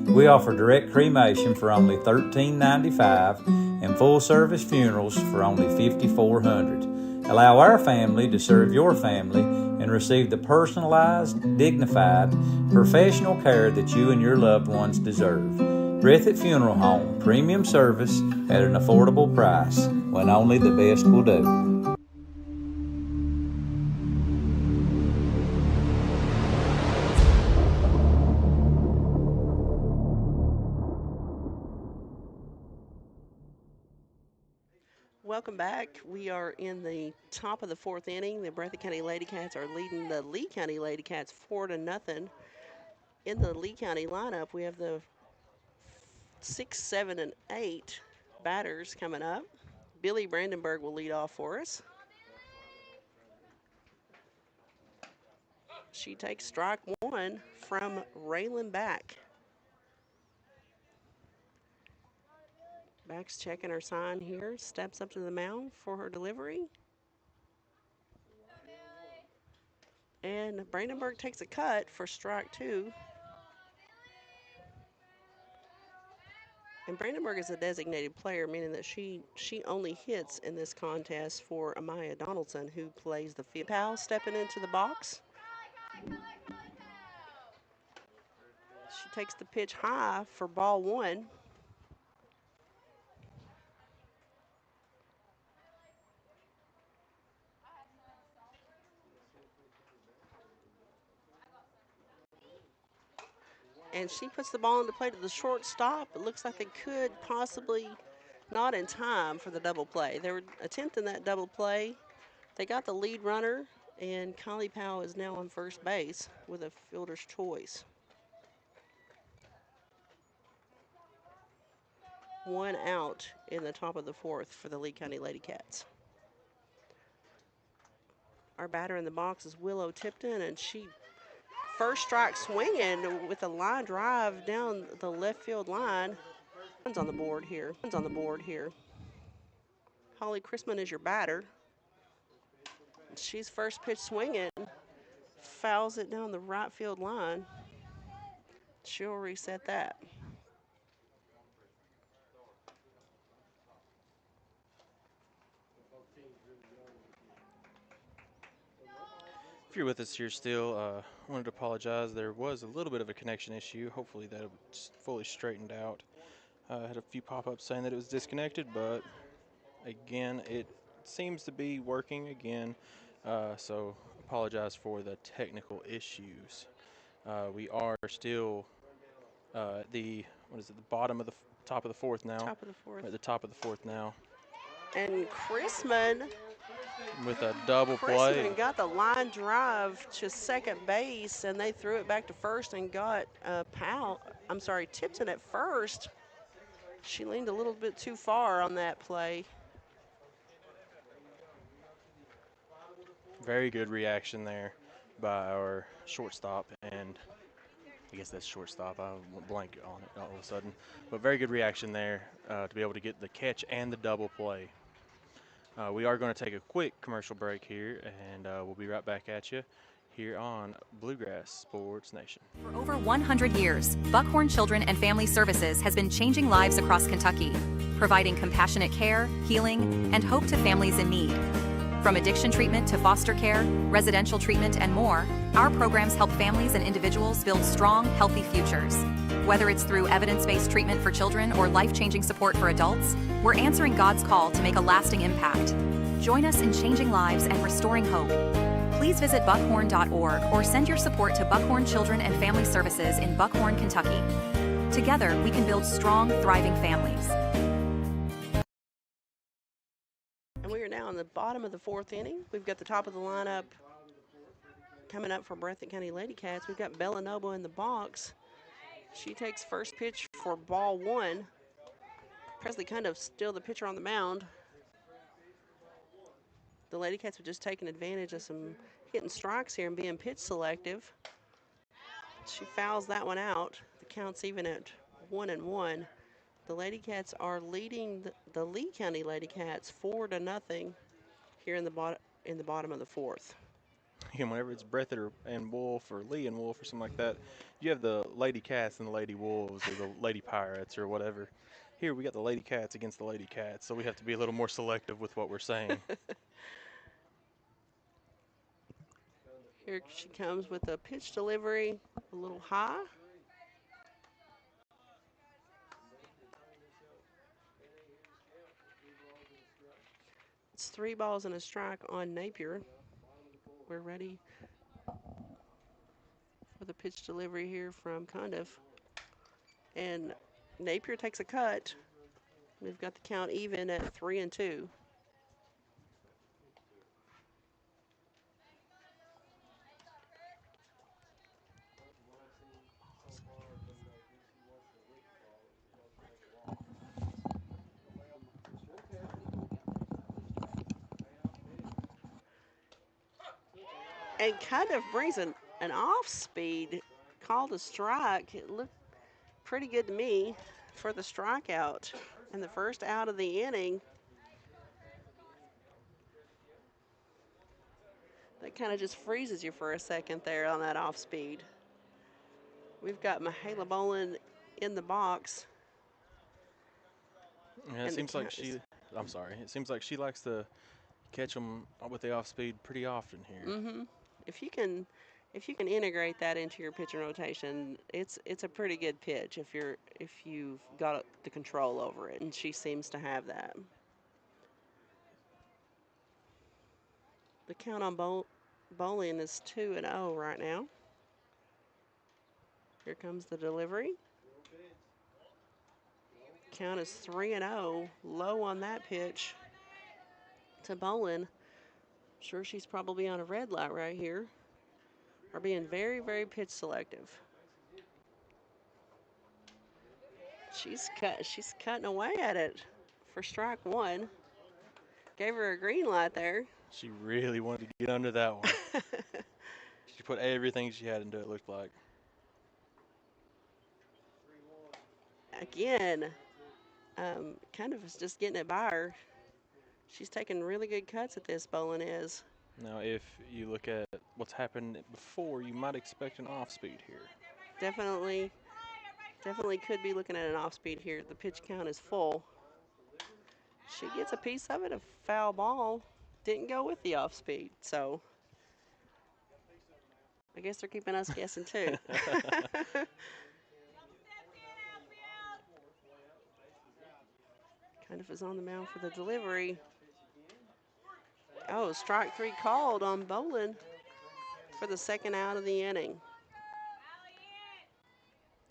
We offer direct cremation for only $13.95 and full-service funerals for only $5,400. Allow our family to serve your family and receive the personalized, dignified, professional care that you and your loved ones deserve. Breathitt Funeral Home, premium service at an affordable price, when only the best will do. Welcome back. We are in the top of the fourth inning. The Breathitt County Lady Cats are leading the Lee County Lady Cats 4-0. In the Lee County lineup, we have the 6, 7, and 8 batters coming up. Billy Brandenburg will lead off for us. She takes strike one from Raylan Back. Back's checking her sign here, steps up to the mound for her delivery. And Brandenburg takes a cut for strike two. And Brandenburg is a designated player, meaning that she only hits in this contest for Amaya Donaldson, who plays the field. Powell stepping into the box. She takes the pitch high for ball one. And she puts the ball into play to the shortstop. It looks like they could possibly not in time for the double play. They were attempting that double play. They got the lead runner, and Kylie Powell is now on first base with a fielder's choice. One out in the top of the fourth for the Lee County Lady Cats. Our batter in the box is Willow Tipton, and she first strike swinging with a line drive down the left field line. Runs on the board here. Holly Chrisman is your batter. She's first pitch swinging, fouls it down the right field line. She'll reset that. If you're with us here still, wanted to apologize. There was a little bit of a connection issue. Hopefully that was fully straightened out. I had a few pop-ups saying that it was disconnected, but again, it seems to be working again. So apologize for the technical issues. We are still at the bottom of the top of the fourth now. Top of the fourth. We're at the top of the fourth now. And Chrisman with a double play. Got the line drive to second base, and they threw it back to first and got Tipton at first. She leaned a little bit too far on that play. Very good reaction there by our shortstop, and I guess that's shortstop. I went blank on it all of a sudden. But very good reaction there to be able to get the catch and the double play. We are going to take a quick commercial break here, and we'll be right back at you here on Bluegrass Sports Nation. For over 100 years, Buckhorn Children and Family Services has been changing lives across Kentucky, providing compassionate care, healing, and hope to families in need. From addiction treatment to foster care, residential treatment, and more, our programs help families and individuals build strong, healthy futures. Whether it's through evidence-based treatment for children or life-changing support for adults, we're answering God's call to make a lasting impact. Join us in changing lives and restoring hope. Please visit buckhorn.org or send your support to Buckhorn Children and Family Services in Buckhorn, Kentucky. Together, we can build strong, thriving families. And we are now in the bottom of the 4th inning. We've got the top of the lineup coming up for Breathitt County Lady Cats. We've got Bella Noble in the box. She takes first pitch for ball 1. Presley kind of still the pitcher on the mound. The Lady Cats have just taken advantage of some hitting strikes here and being pitch selective. She fouls that one out. The count's even at 1-1. The Lady Cats are leading the Lee County Lady Cats 4-0 here in the bottom of the 4th. And whenever it's Breathitt and Wolf or Lee and Wolf or something like that, you have the Lady Cats and the Lady Wolves or the Lady Pirates or whatever. Here we got the Lady Cats against the Lady Cats, so we have to be a little more selective with what we're saying. Here she comes with a pitch delivery, a little high. It's 3 balls and a strike on Napier. We're ready for the pitch delivery here from Condiff. And Napier takes a cut. We've got the count even at 3-2. And kind of brings an off speed, called a strike. It looked pretty good to me for the strikeout. And the first out of the inning. That kind of just freezes you for a second there on that off speed. We've got Mahala Bolin in the box. Yeah, it seems like I'm sorry. It seems like she likes to catch them with the off speed pretty often here. Mm-hmm. If you can integrate that into your pitching rotation, it's a pretty good pitch if you've got the control over it, and she seems to have that. The count on Bolin is 2-0 right now. Here comes the delivery. Count is 3-0, low on that pitch to Bolin. Sure, she's probably on a red light right here. Are being very, very pitch selective. She's cutting away at it for strike 1. Gave her a green light there. She really wanted to get under that one. She put everything she had into it, looked like. Again, kind of is just getting it by her. She's taking really good cuts at this, Bolin is. Now, if you look at what's happened before, you might expect an off speed here. Definitely could be looking at an off speed here. The pitch count is full. She gets a piece of it, a foul ball. Didn't go with the off speed, so I guess they're keeping us guessing too. Kind of is on the mound for the delivery. Oh, strike 3 called on Bolin for the second out of the inning.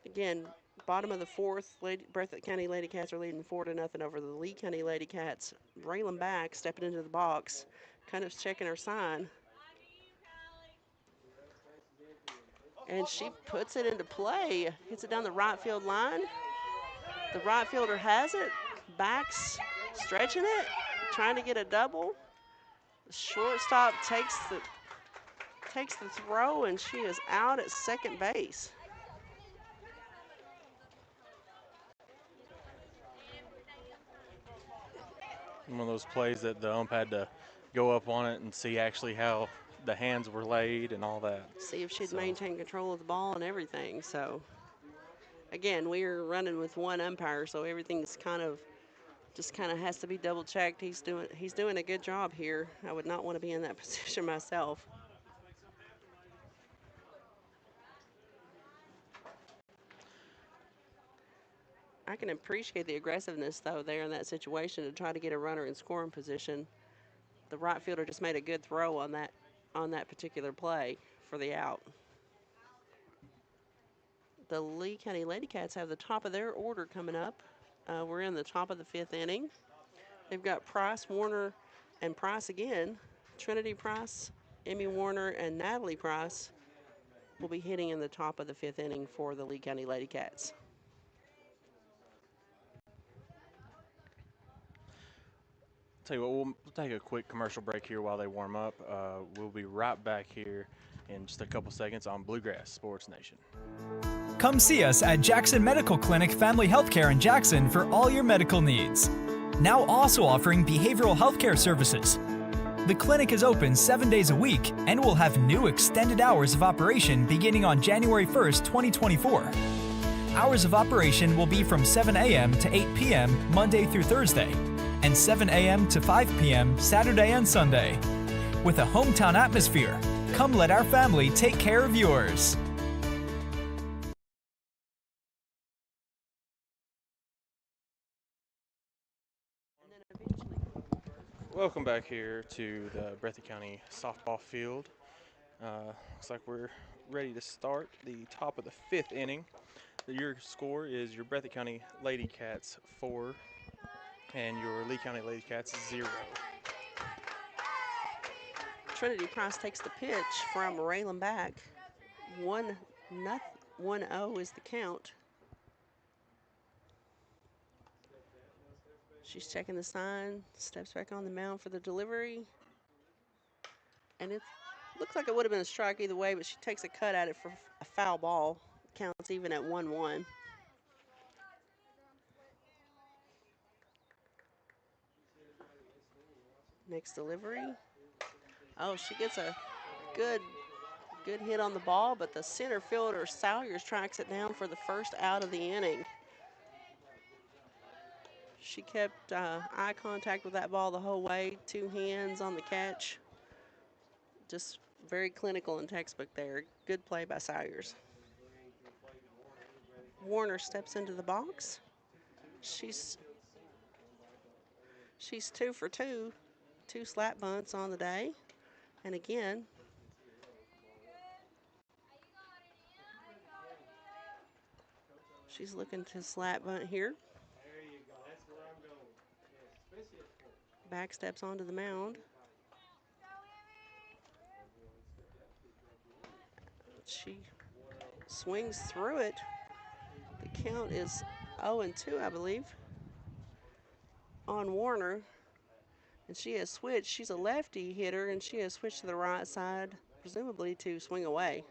Again, bottom of the 4th, Breathitt County Lady Cats are leading 4-0 over the Lee County Lady Cats. Braylon back, stepping into the box, kind of checking her sign. And she puts it into play, hits it down the right field line. The right fielder has it, backs, stretching it, trying to get a double. The shortstop takes the throw, and she is out at second base. One of those plays that the ump had to go up on it and see actually how the hands were laid and all that. See if she'd maintain control of the ball and everything. So, again, we are running with one umpire, so everything's kind of has to be double checked. He's doing a good job here. I would not want to be in that position myself. I can appreciate the aggressiveness, though, there in that situation to try to get a runner in scoring position. the right fielder just made a good throw on that particular play for the out. The Lee County Lady Cats have the top of their order coming up. We're in the top of the 5th inning. They've got Price, Warner, and Price again. Trinity Price, Emmy Warner, and Natalie Price will be hitting in the top of the 5th inning for the Lee County Lady Cats. Tell you what, we'll take a quick commercial break here while they warm up. We'll be right back here in just a couple seconds on Bluegrass Sports Nation. Come see us at Jackson Medical Clinic Family Healthcare in Jackson for all your medical needs. Now also offering behavioral healthcare services. The clinic is open 7 days a week and will have new extended hours of operation beginning on January 1st, 2024. Hours of operation will be from 7 a.m. to 8 p.m. Monday through Thursday, and 7 a.m. to 5 p.m. Saturday and Sunday. With a hometown atmosphere, come let our family take care of yours. Welcome back here to the Breathitt County softball field. Looks like we're ready to start the top of the 5th inning. Your score is your Breathitt County Lady Cats 4 and your Lee County Lady Cats 0. Trinity Price takes the pitch from Raylan back. 1-0 is the count. She's checking the sign, steps back on the mound for the delivery. And it looks like it would have been a strike either way, but she takes a cut at it for a foul ball. Counts even at 1-1. Next delivery. Oh, she gets a good hit on the ball, but the center fielder, Salyers, tracks it down for the first out of the inning. She kept eye contact with that ball the whole way, 2 hands on the catch. Just very clinical and textbook there. Good play by Salyers. Warner steps into the box. She's 2 for 2, 2 slap bunts on the day. And again, she's looking to slap bunt here. Back steps onto the mound. She swings through it. The count is 0-2, I believe, on Warner. And she has switched. She's a lefty hitter, and she has switched to the right side, presumably to swing away.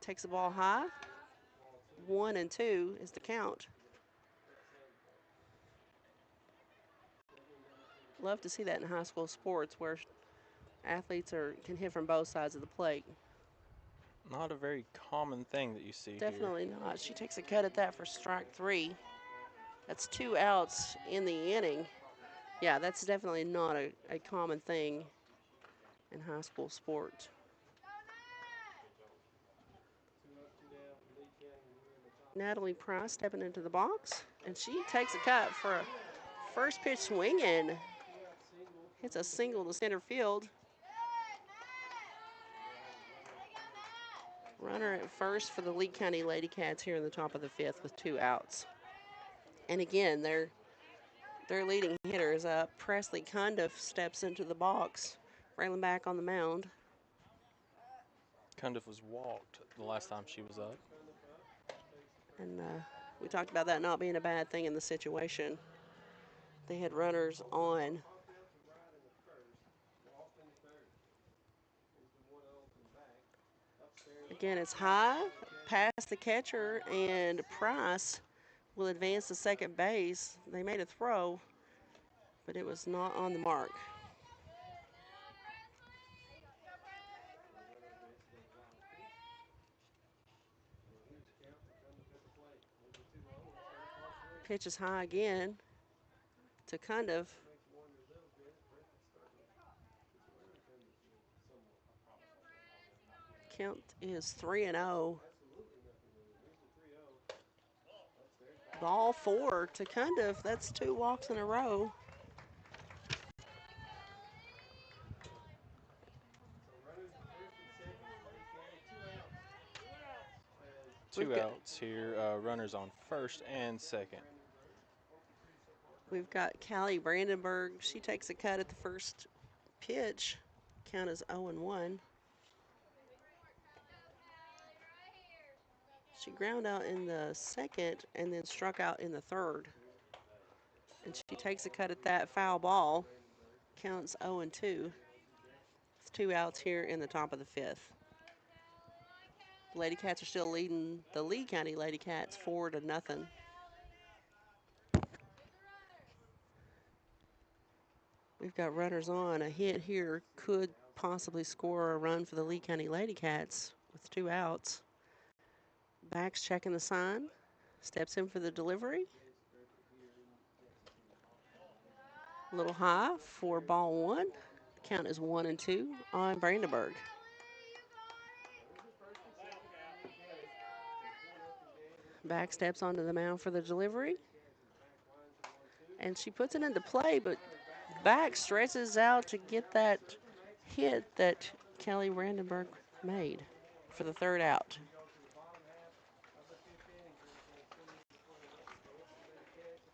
Takes the ball high. 1-2 is the count. Love to see that in high school sports where athletes can hit from both sides of the plate. Not a very common thing that you see Definitely not. She takes a cut at that for strike 3. That's 2 outs in the inning. Yeah, that's definitely not a common thing in high school sport. Natalie Price stepping into the box, and she takes a cut for a first pitch swinging. Hits a single to center field. Runner at first for the Lee County Lady Cats here in the top of the 5th with 2 outs. And again, their leading hitter is up. Presley Cundiff steps into the box, railing back on the mound. Cundiff was walked the last time she was up. And we talked about that not being a bad thing in the situation. They had runners on. Again, it's high, past the catcher, and Price will advance to second base. They made a throw, but it was not on the mark. Pitch is high again to Cundiff. Count is 3-0. Ball 4 to Cundiff. That's 2 walks in a row. Two outs here, runners on first and second. We've got Callie Brandenburg. She takes a cut at the first pitch. Count is 0-1. She ground out in the second and then struck out in the third. And she takes a cut at that foul ball. Counts 0-2. It's 2 outs here in the top of the fifth. The Lady Cats are still leading the Lee County Lady Cats 4-0. We've got runners on. A hit here could possibly score a run for the Lee County Lady Cats with 2 outs. Back's checking the sign. Steps in for the delivery. A little high for ball 1. The count is 1-2 on Brandenburg. Back steps onto the mound for the delivery. And she puts it into play, but back stretches out to get that hit that Kelly Brandenburg made for the 3rd out.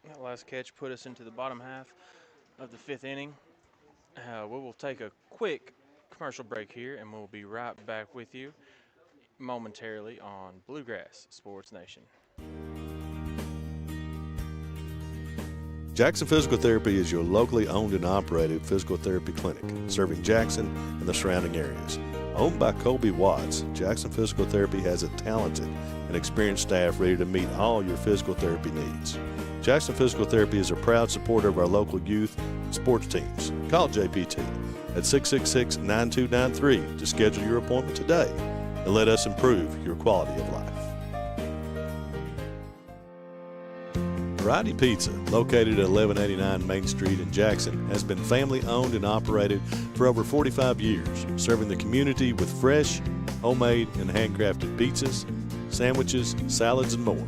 That last catch put us into the bottom half of the 5th inning. We will take a quick commercial break here, and we'll be right back with you momentarily on Bluegrass Sports Nation. Jackson Physical Therapy is your locally owned and operated physical therapy clinic, serving Jackson and the surrounding areas. Owned by Colby Watts, Jackson Physical Therapy has a talented and experienced staff ready to meet all your physical therapy needs. Jackson Physical Therapy is a proud supporter of our local youth and sports teams. Call JPT at 666-9293 to schedule your appointment today and let us improve your quality of life. Variety Pizza, located at 1189 Main Street in Jackson, has been family owned and operated for over 45 years, serving the community with fresh, homemade, and handcrafted pizzas, sandwiches, salads, and more.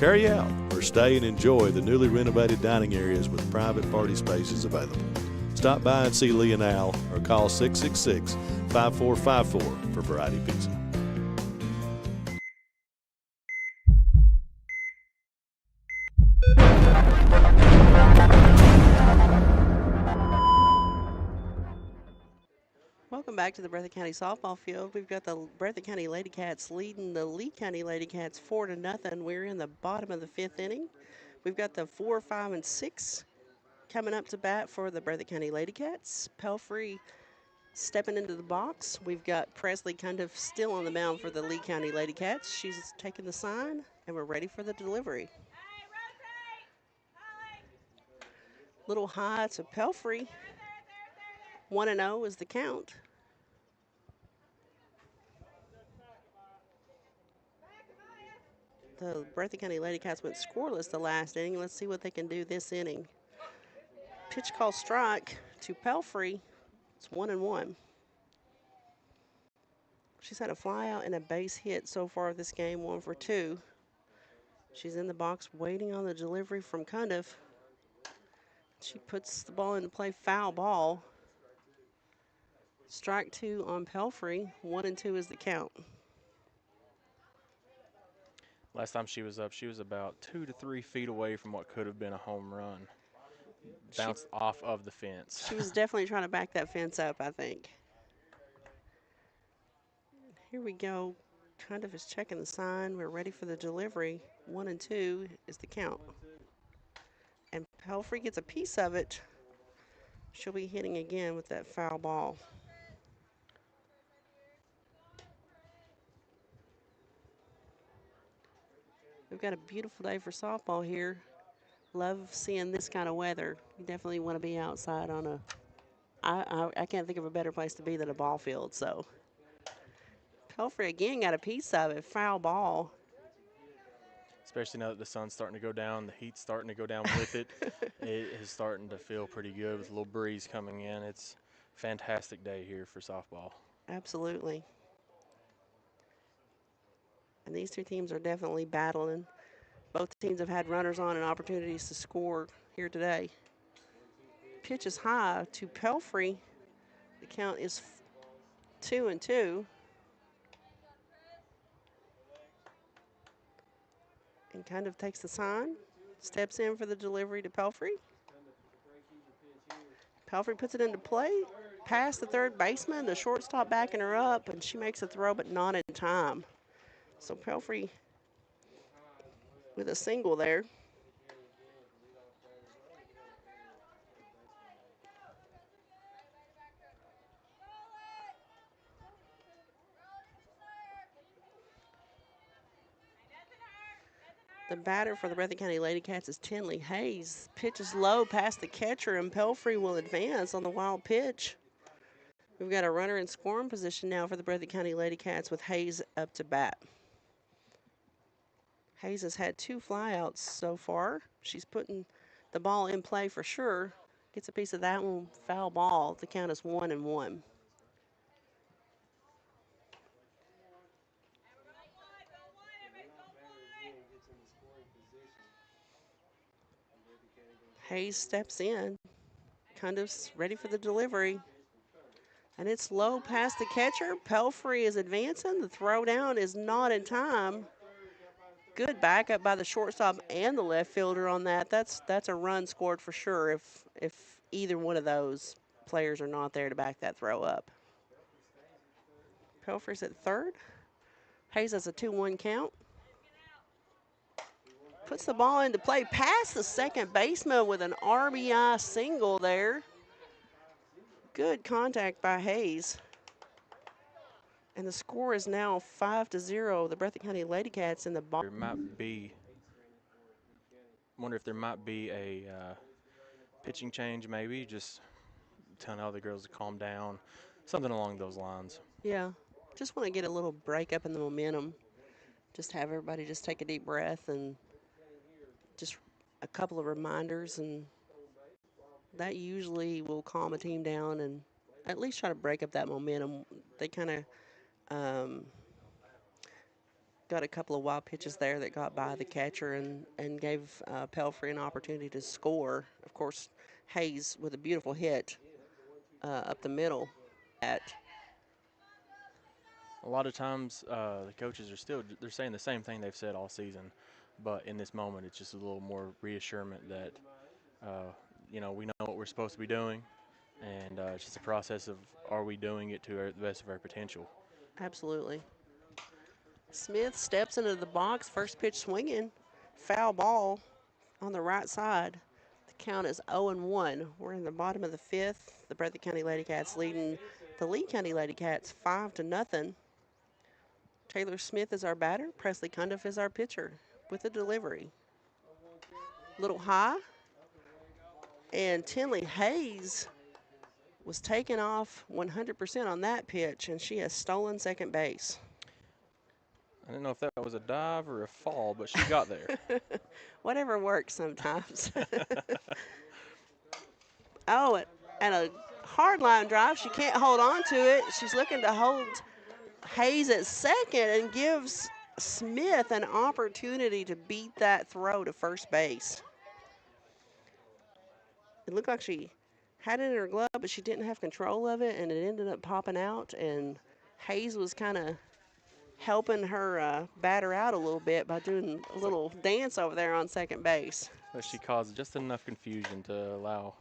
Carry out or stay and enjoy the newly renovated dining areas with private party spaces available. Stop by and see Lee and Al or call 666-5454 for Variety Pizza. Welcome back to the Breathitt County softball field. We've got the Breathitt County Lady Cats leading the Lee County Lady Cats 4-0. We're in the bottom of the 5th inning. We've got the 4, 5, and 6 coming up to bat for the Breathitt County Lady Cats. Pelfrey stepping into the box. We've got Presley kind of still on the mound for the Lee County Lady Cats. She's taking the sign, and we're ready for the delivery. Little high to Pelfrey. 1-0 is the count. The Breathitt County Lady Cats went scoreless the last inning. Let's see what they can do this inning. Pitch call strike to Pelfrey. It's 1-1. She's had a fly out and a base hit so far this game, 1 for 2. She's in the box waiting on the delivery from Cundiff. She puts the ball into play, foul ball. Strike 2 on Pelfrey. 1-2 is the count. Last time she was up, she was about 2 to 3 feet away from what could have been a home run. Bounced off of the fence. She was definitely trying to back that fence up, I think. Here we go. Cundiff is checking the sign. We're ready for the delivery. 1-2 is the count. And Pelfrey gets a piece of it. She'll be hitting again with that foul ball. We've got a beautiful day for softball here. Love seeing this kind of weather. You definitely want to be outside on a I can't think of a better place to be than a ball field. So Pelfrey again got a piece of it. Foul ball. Especially now that the sun's starting to go down, the heat's starting to go down with it. It is starting to feel pretty good with a little breeze coming in. It's a fantastic day here for softball. Absolutely. And these two teams are definitely battling. Both teams have had runners on and opportunities to score here today. Pitch is high to Pelfrey. The count is 2-2. and kind of takes the sign, steps in for the delivery to Pelfrey. Pelfrey puts it into play, past the third baseman, the shortstop backing her up, and she makes a throw, but not in time. So Pelfrey with a single there. The batter for the Breathitt County Lady Cats is Tinley Hayes. Pitch is low past the catcher, and Pelfrey will advance on the wild pitch. We've got a runner in scoring position now for the Breathitt County Lady Cats with Hayes up to bat. Hayes has had 2 flyouts so far. She's putting the ball in play for sure. Gets a piece of that one, foul ball. The count is 1-1. Hayes steps in, kind of ready for the delivery. And it's low past the catcher. Pelfrey is advancing. The throw down is not in time. Good backup by the shortstop and the left fielder on that. That's a run scored for sure if either one of those players are not there to back that throw up. Pelfrey's at third. Hayes has a 2-1 count. Puts the ball into play past the second baseman with an RBI single there. Good contact by Hayes. And the score is now 5-0. The Breathitt County Lady Cats in the ball. There might be, wonder if there might be a pitching change maybe, just telling all the girls to calm down, something along those lines. Yeah, just want to get a little break up in the momentum. Just have everybody just take a deep breath and just a couple of reminders, and that usually will calm a team down and at least try to break up that momentum. They kind of got a couple of wild pitches there that got by the catcher and gave Pelfrey an opportunity to score. Of course, Hayes with a beautiful hit up the middle. A lot of times the coaches are they're saying the same thing they've said all season, but in this moment it's just a little more reassurance that we know what we're supposed to be doing, and it's just a process of are we doing it to the best of our potential. Absolutely. Smith steps into the box, first pitch swinging, foul ball on the right side. The count is 0-1. We're in the bottom of the 5th. The Breathitt County Lady Cats leading the Lee County Lady Cats 5-0. Taylor Smith is our batter. Presley Cundiff is our pitcher with a delivery. Little high. And Tinley Hayes was taken off 100% on that pitch, and she has stolen second base. I don't know if that was a dive or a fall, but she got there. Whatever works sometimes. Oh, and a hard line drive. She can't hold on to it. She's looking to hold Hayes at second and gives Smith an opportunity to beat that throw to first base. It looked like she had it in her glove, but she didn't have control of it, and it ended up popping out. And Hayes was kind of helping her batter out a little bit by doing a little dance over there on second base. But she caused just enough confusion to allow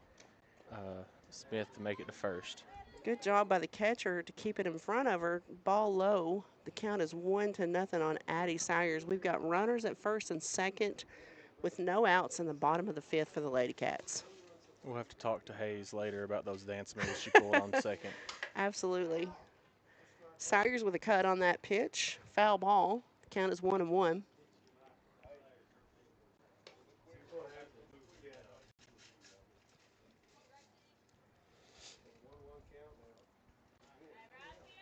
Smith to make it to first. Good job by the catcher to keep it in front of her. Ball low. The count is 1-0 on Addie Sayers. We've got runners at first and second with no outs in the bottom of the 5th for the Lady Cats. We'll have to talk to Hayes later about those dance moves she pulled on second. Absolutely. Sayers with a cut on that pitch. Foul ball. The count is 1-1.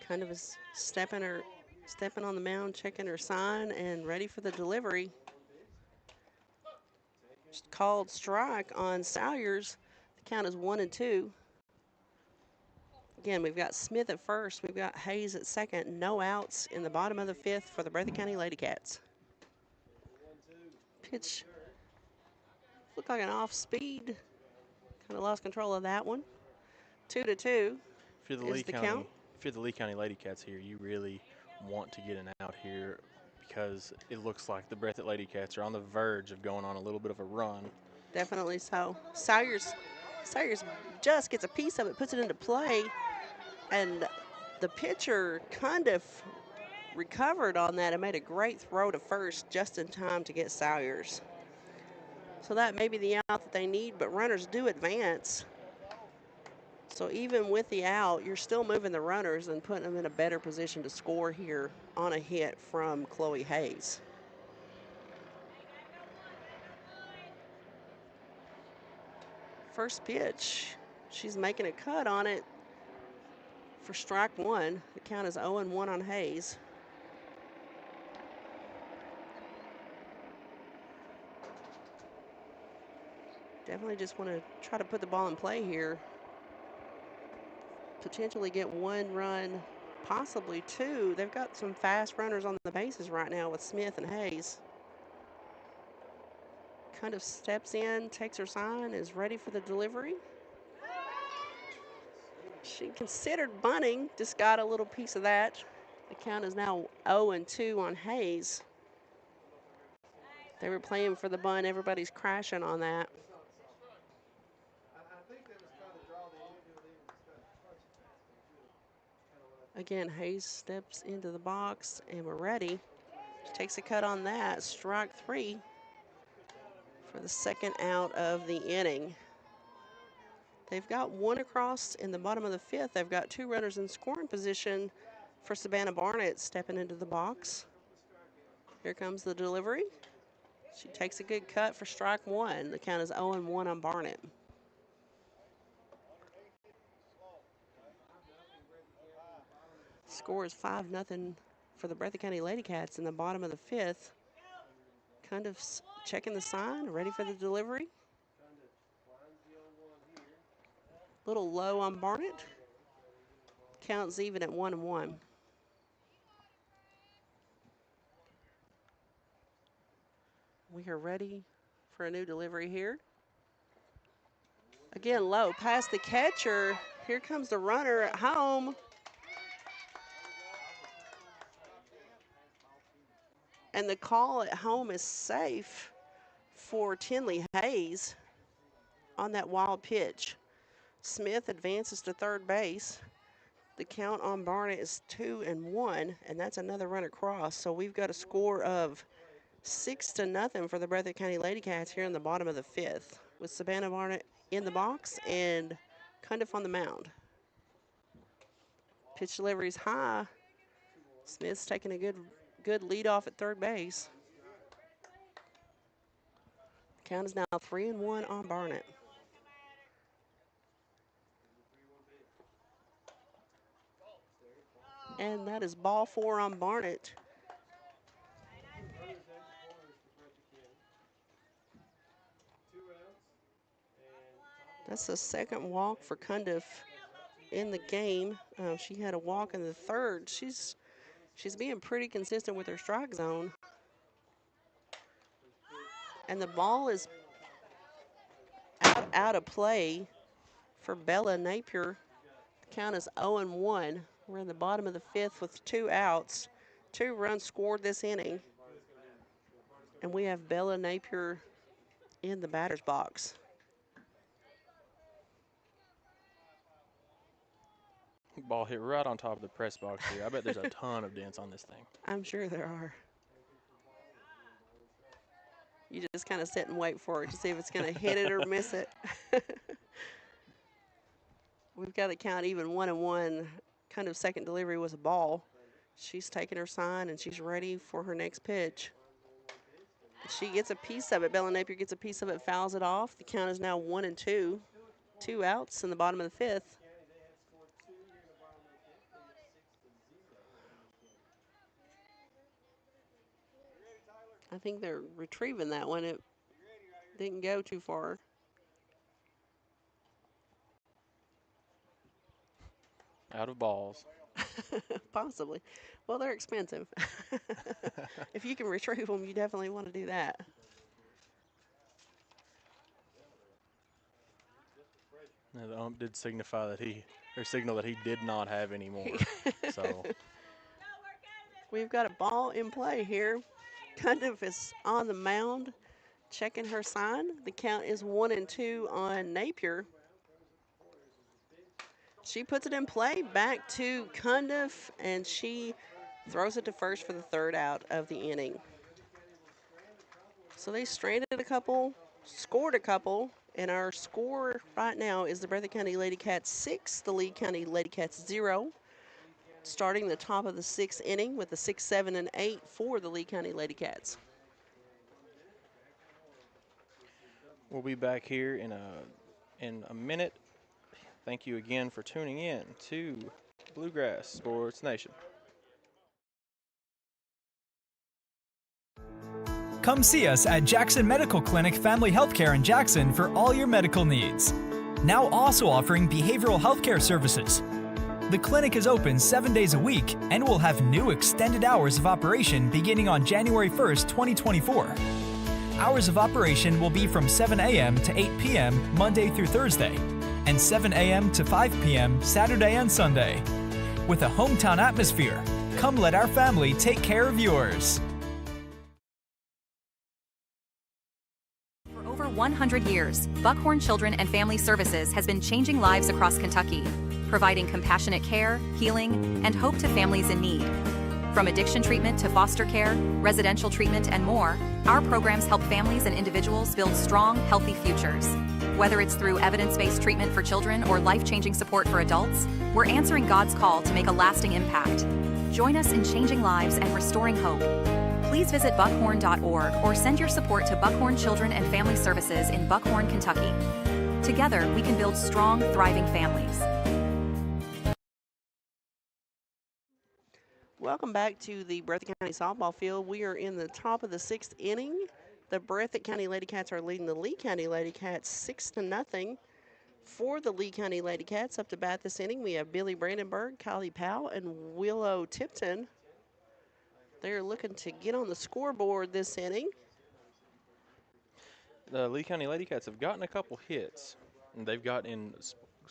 Kind of is stepping on the mound, checking her sign, and ready for the delivery. Just called strike on Sayers. The count is 1-2. Again, we've got Smith at first. We've got Hayes at second. No outs in the bottom of the 5th for the Breathitt County Lady Cats. Pitch looked like an off speed. Kind of lost control of that one. 2-2 is the count. If you're the Lee County Lady Cats here, you really want to get an out here because it looks like the Breathitt Lady Cats are on the verge of going on a little bit of a run. Definitely so. Sawyer's just gets a piece of it, puts it into play, and the pitcher kind of recovered on that and made a great throw to first just in time to get Sawyers. So that may be the out that they need, but runners do advance. So even with the out, you're still moving the runners and putting them in a better position to score here on a hit from Chloe Hayes. First pitch, she's making a cut on it for strike one. The count is 0-1 on Hayes. Definitely just want to try to put the ball in play here. Potentially get one run, possibly two. They've got some fast runners on the bases right now with Smith and Hayes. Kind of steps in, takes her sign, is ready for the delivery. She considered bunting, just got a little piece of that. The count is now 0-2 on Hayes. They were playing for the bunt. Everybody's crashing on that. Again, Hayes steps into the box, and we're ready. She takes a cut on that. Strike three for the second out of the inning. They've got one across in the bottom of the fifth. They've got two runners in scoring position for Savannah Barnett stepping into the box. Here comes the delivery. She takes a good cut for strike one. The count is 0-1 on Barnett. Score is 5-0 for the Breathitt County Lady Cats in the bottom of the fifth. Kind of checking the sign, ready for the delivery. Little low on Barnett. Counts even at 1-1. We are ready for a new delivery here. Again, low past the catcher. Here comes the runner at home. And the call at home is safe for Tinley Hayes on that wild pitch. Smith advances to third base. The count on Barnett is 2-1, and that's another run across. So we've got a score of 6-0 for the Breathitt County Lady Cats here in the bottom of the fifth, with Savannah Barnett in the box and Cundiff on the mound. Pitch delivery's high. Smith's taking a good lead off at third base. Count is now 3-1 on Barnett. And that is ball four on Barnett. That's the second walk for Cundiff in the game. She had a walk in the third. She's being pretty consistent with her strike zone. And the ball is out of play for Bella Napier. The count is 0-1. We're in the bottom of the fifth with two outs. 2 runs scored this inning. And we have Bella Napier in the batter's box. Ball hit right on top of the press box here. I bet there's a ton of dents on this thing. I'm sure there are. You just kind of sit and wait for it to see if it's going to hit it or miss it. We've got to count even 1-1. Kind of second delivery was a ball. She's taking her sign and she's ready for her next pitch. She gets a piece of it. Bella Napier gets a piece of it, fouls it off. The count is now 1-2. 2 outs in the bottom of the fifth. I think they're retrieving that one. It didn't go too far. Out of balls. Possibly. Well, they're expensive. If you can retrieve them, you definitely want to do that. Now, the ump did signal that he did not have any more. So We've got a ball in play here. Cundiff is on the mound, checking her sign. The count is 1-2 on Napier. She puts it in play back to Cundiff, and she throws it to first for the third out of the inning. So they stranded a couple, scored a couple, and our score right now is the Breathitt County Lady Cats 6, the Lee County Lady Cats 0. Starting the top of the sixth inning with a 6, 7, and 8 for the Lee County Lady Cats. We'll be back here in a minute. Thank you again for tuning in to Bluegrass Sports Nation. Come see us at Jackson Medical Clinic Family Healthcare in Jackson for all your medical needs. Now also offering behavioral healthcare services. The clinic is open 7 days a week and will have new extended hours of operation beginning on January 1st, 2024. Hours of operation will be from 7 a.m. to 8 p.m. Monday through Thursday, and 7 a.m. to 5 p.m. Saturday and Sunday. With a hometown atmosphere, come let our family take care of yours. For over 100 years, Buckhorn Children and Family Services has been changing lives across Kentucky, providing compassionate care, healing, and hope to families in need. From addiction treatment to foster care, residential treatment, and more, our programs help families and individuals build strong, healthy futures. Whether it's through evidence-based treatment for children or life-changing support for adults, we're answering God's call to make a lasting impact. Join us in changing lives and restoring hope. Please visit buckhorn.org or send your support to Buckhorn Children and Family Services in Buckhorn, Kentucky. Together, we can build strong, thriving families. Welcome back to the Breathitt County softball field. We are in the top of the sixth inning. The Breathitt County Lady Cats are leading the Lee County Lady Cats 6-0. For the Lee County Lady Cats, up to bat this inning, we have Billy Brandenburg, Kylie Powell, and Willow Tipton. They're looking to get on the scoreboard this inning. The Lee County Lady Cats have gotten a couple hits, and they've got in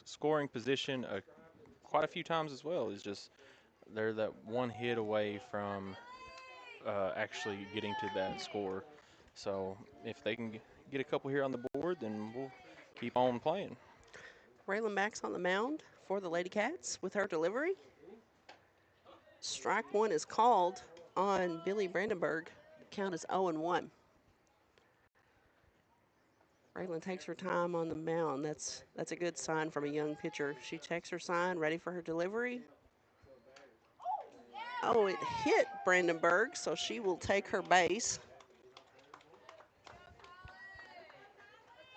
scoring position quite a few times as well. It's just they're that one hit away from actually getting to that score. So if they can get a couple here on the board, then we'll keep on playing. Raylan Max on the mound for the Lady Cats with her delivery. Strike one is called on Billy Brandenburg. The count is 0-1. Raylan takes her time on the mound. That's a good sign from a young pitcher. She checks her sign, ready for her delivery. Oh, it hit Brandenburg, so she will take her base.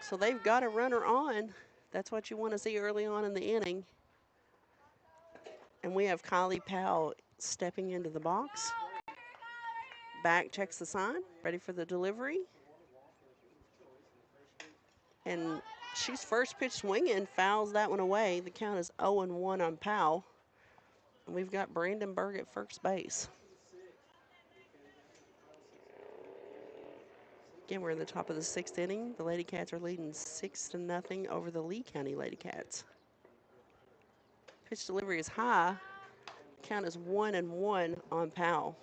So they've got a runner on. That's what you want to see early on in the inning. And we have Kylie Powell stepping into the box. Back checks the sign, ready for the delivery. And she's first pitch swinging, fouls that one away. The count is 0-1 on Powell. And we've got Brandenburg at first base. Again, we're in the top of the sixth inning. The Lady Cats are leading 6-0 over the Lee County Lady Cats. Pitch delivery is high. Count is 1-1 on Powell.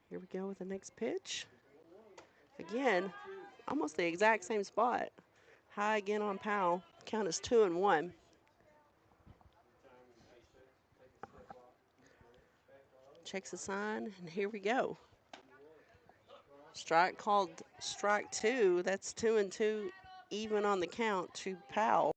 Here we go with the next pitch. Again, almost the exact same spot. High again on Powell. Count is 2-1. Checks the sign, and here we go. Strike called strike two. That's 2-2 even on the count to Powell.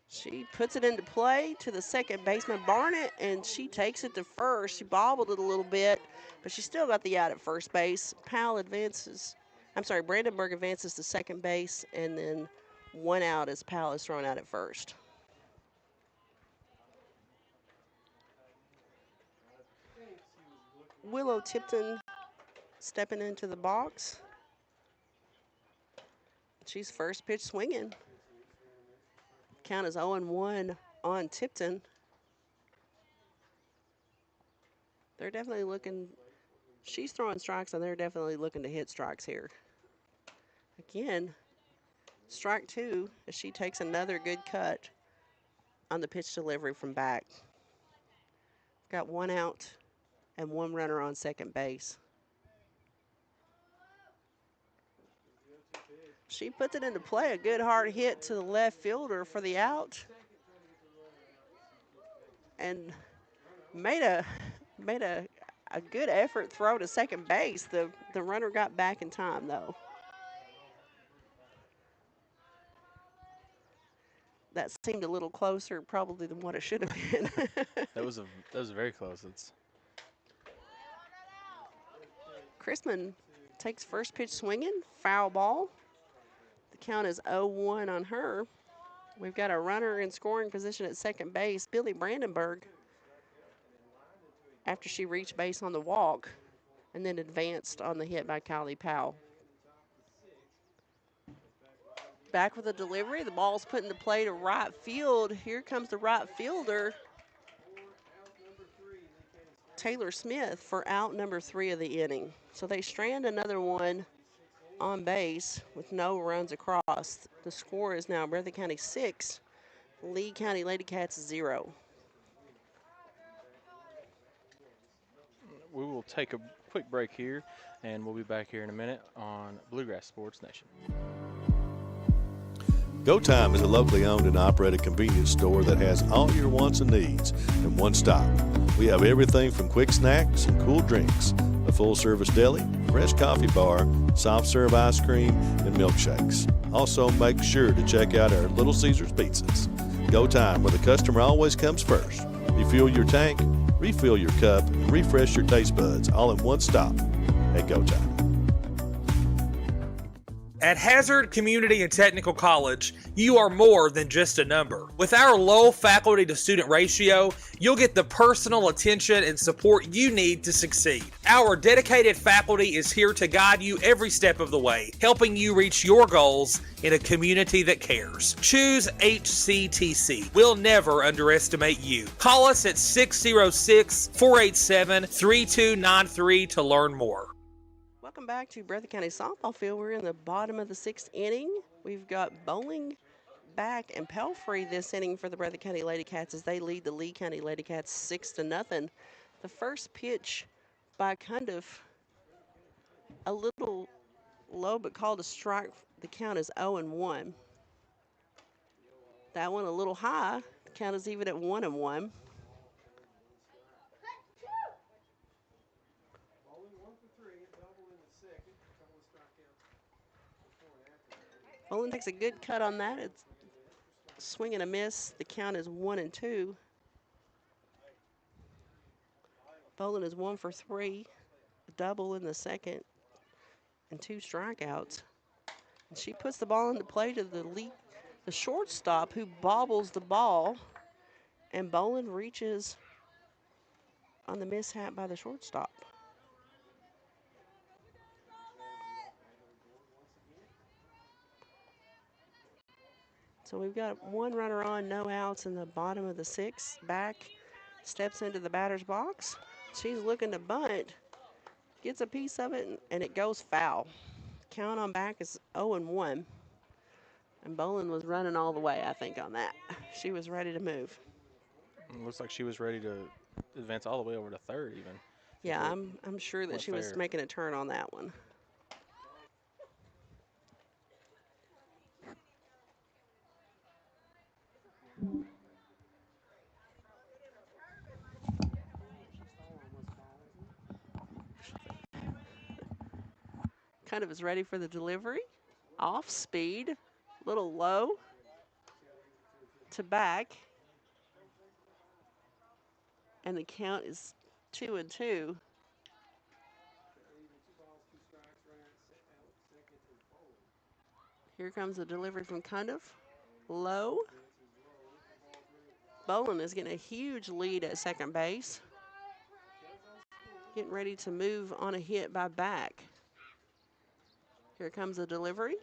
She puts it into play to the second baseman, Barnett, and she takes it to first. She bobbled it a little bit, but she still got the out at first base. Brandenburg advances to second base, and then one out as Powell is thrown out at first. Willow Tipton stepping into the box. She's first pitch swinging. Count is 0-1 on Tipton. They're definitely looking. She's throwing strikes, and they're definitely looking to hit strikes here. Again, strike two as she takes another good cut on the pitch delivery from back. Got one out and one runner on second base. She puts it into play. A good hard hit to the left fielder for the out. And made a good effort throw to second base. The runner got back in time though. That seemed a little closer probably than what it should have been. That was very close. It's Chrisman takes first pitch swinging, foul ball. The count is 0-1 on her. We've got a runner in scoring position at second base, Billy Brandenburg, after she reached base on the walk and then advanced on the hit by Kylie Powell. Back with a delivery. The ball's put into play to right field. Here comes the right fielder, Taylor Smith, for out number 3 of the inning. So they strand another one on base with no runs across. The score is now Breathitt County 6, Lee County Lady Cats 0. we will take a quick break here, and we'll be back here in a minute on Bluegrass Sports Nation. Go Time is a locally owned and operated convenience store that has all your wants and needs in one stop. We have everything from quick snacks and cool drinks, a full-service deli, fresh coffee bar, soft-serve ice cream, and milkshakes. Also, make sure to check out our Little Caesars pizzas. Go Time, where the customer always comes first. Refuel your tank, refill your cup, and refresh your taste buds all in one stop at Go Time. At Hazard Community and Technical College, you are more than just a number. With our low faculty to student ratio, you'll get the personal attention and support you need to succeed. Our dedicated faculty is here to guide you every step of the way, helping you reach your goals in a community that cares. Choose HCTC. We'll never underestimate you. Call us at 606-487-3293 to learn more. Welcome back to Breathitt County Softball Field. We're in the bottom of the 6th inning. We've got Bowling, Back, and Pelfrey this inning for the Breathitt County Lady Cats as they lead the Lee County Lady Cats 6-0. The first pitch by kind of a little low but called a strike. The count is 0-1. That one a little high. The count is even at 1-1. Olin takes a good cut on that. It's swing and a miss. The count is 1-2. Bolin is 1 for 3, a double in the second, and 2 strikeouts. And she puts the ball into play to the shortstop, who bobbles the ball, and Bolin reaches on the mishap by the shortstop. So we've got 1 runner on, no outs in the bottom of the 6th. Back steps into the batter's box. She's looking to bunt, gets a piece of it, and it goes foul. Count on Back is 0-1. And Bolin was running all the way, I think, on that. She was ready to move. It looks like she was ready to advance all the way over to third even. Yeah, I'm sure that she was making a turn on that one. Kind of is ready for the delivery. Off speed, little low to Back. And the count is 2-2. Here comes the delivery from Cundiff. Low. Bolin is getting a huge lead at second base. Getting ready to move on a hit by Back. Here comes the delivery.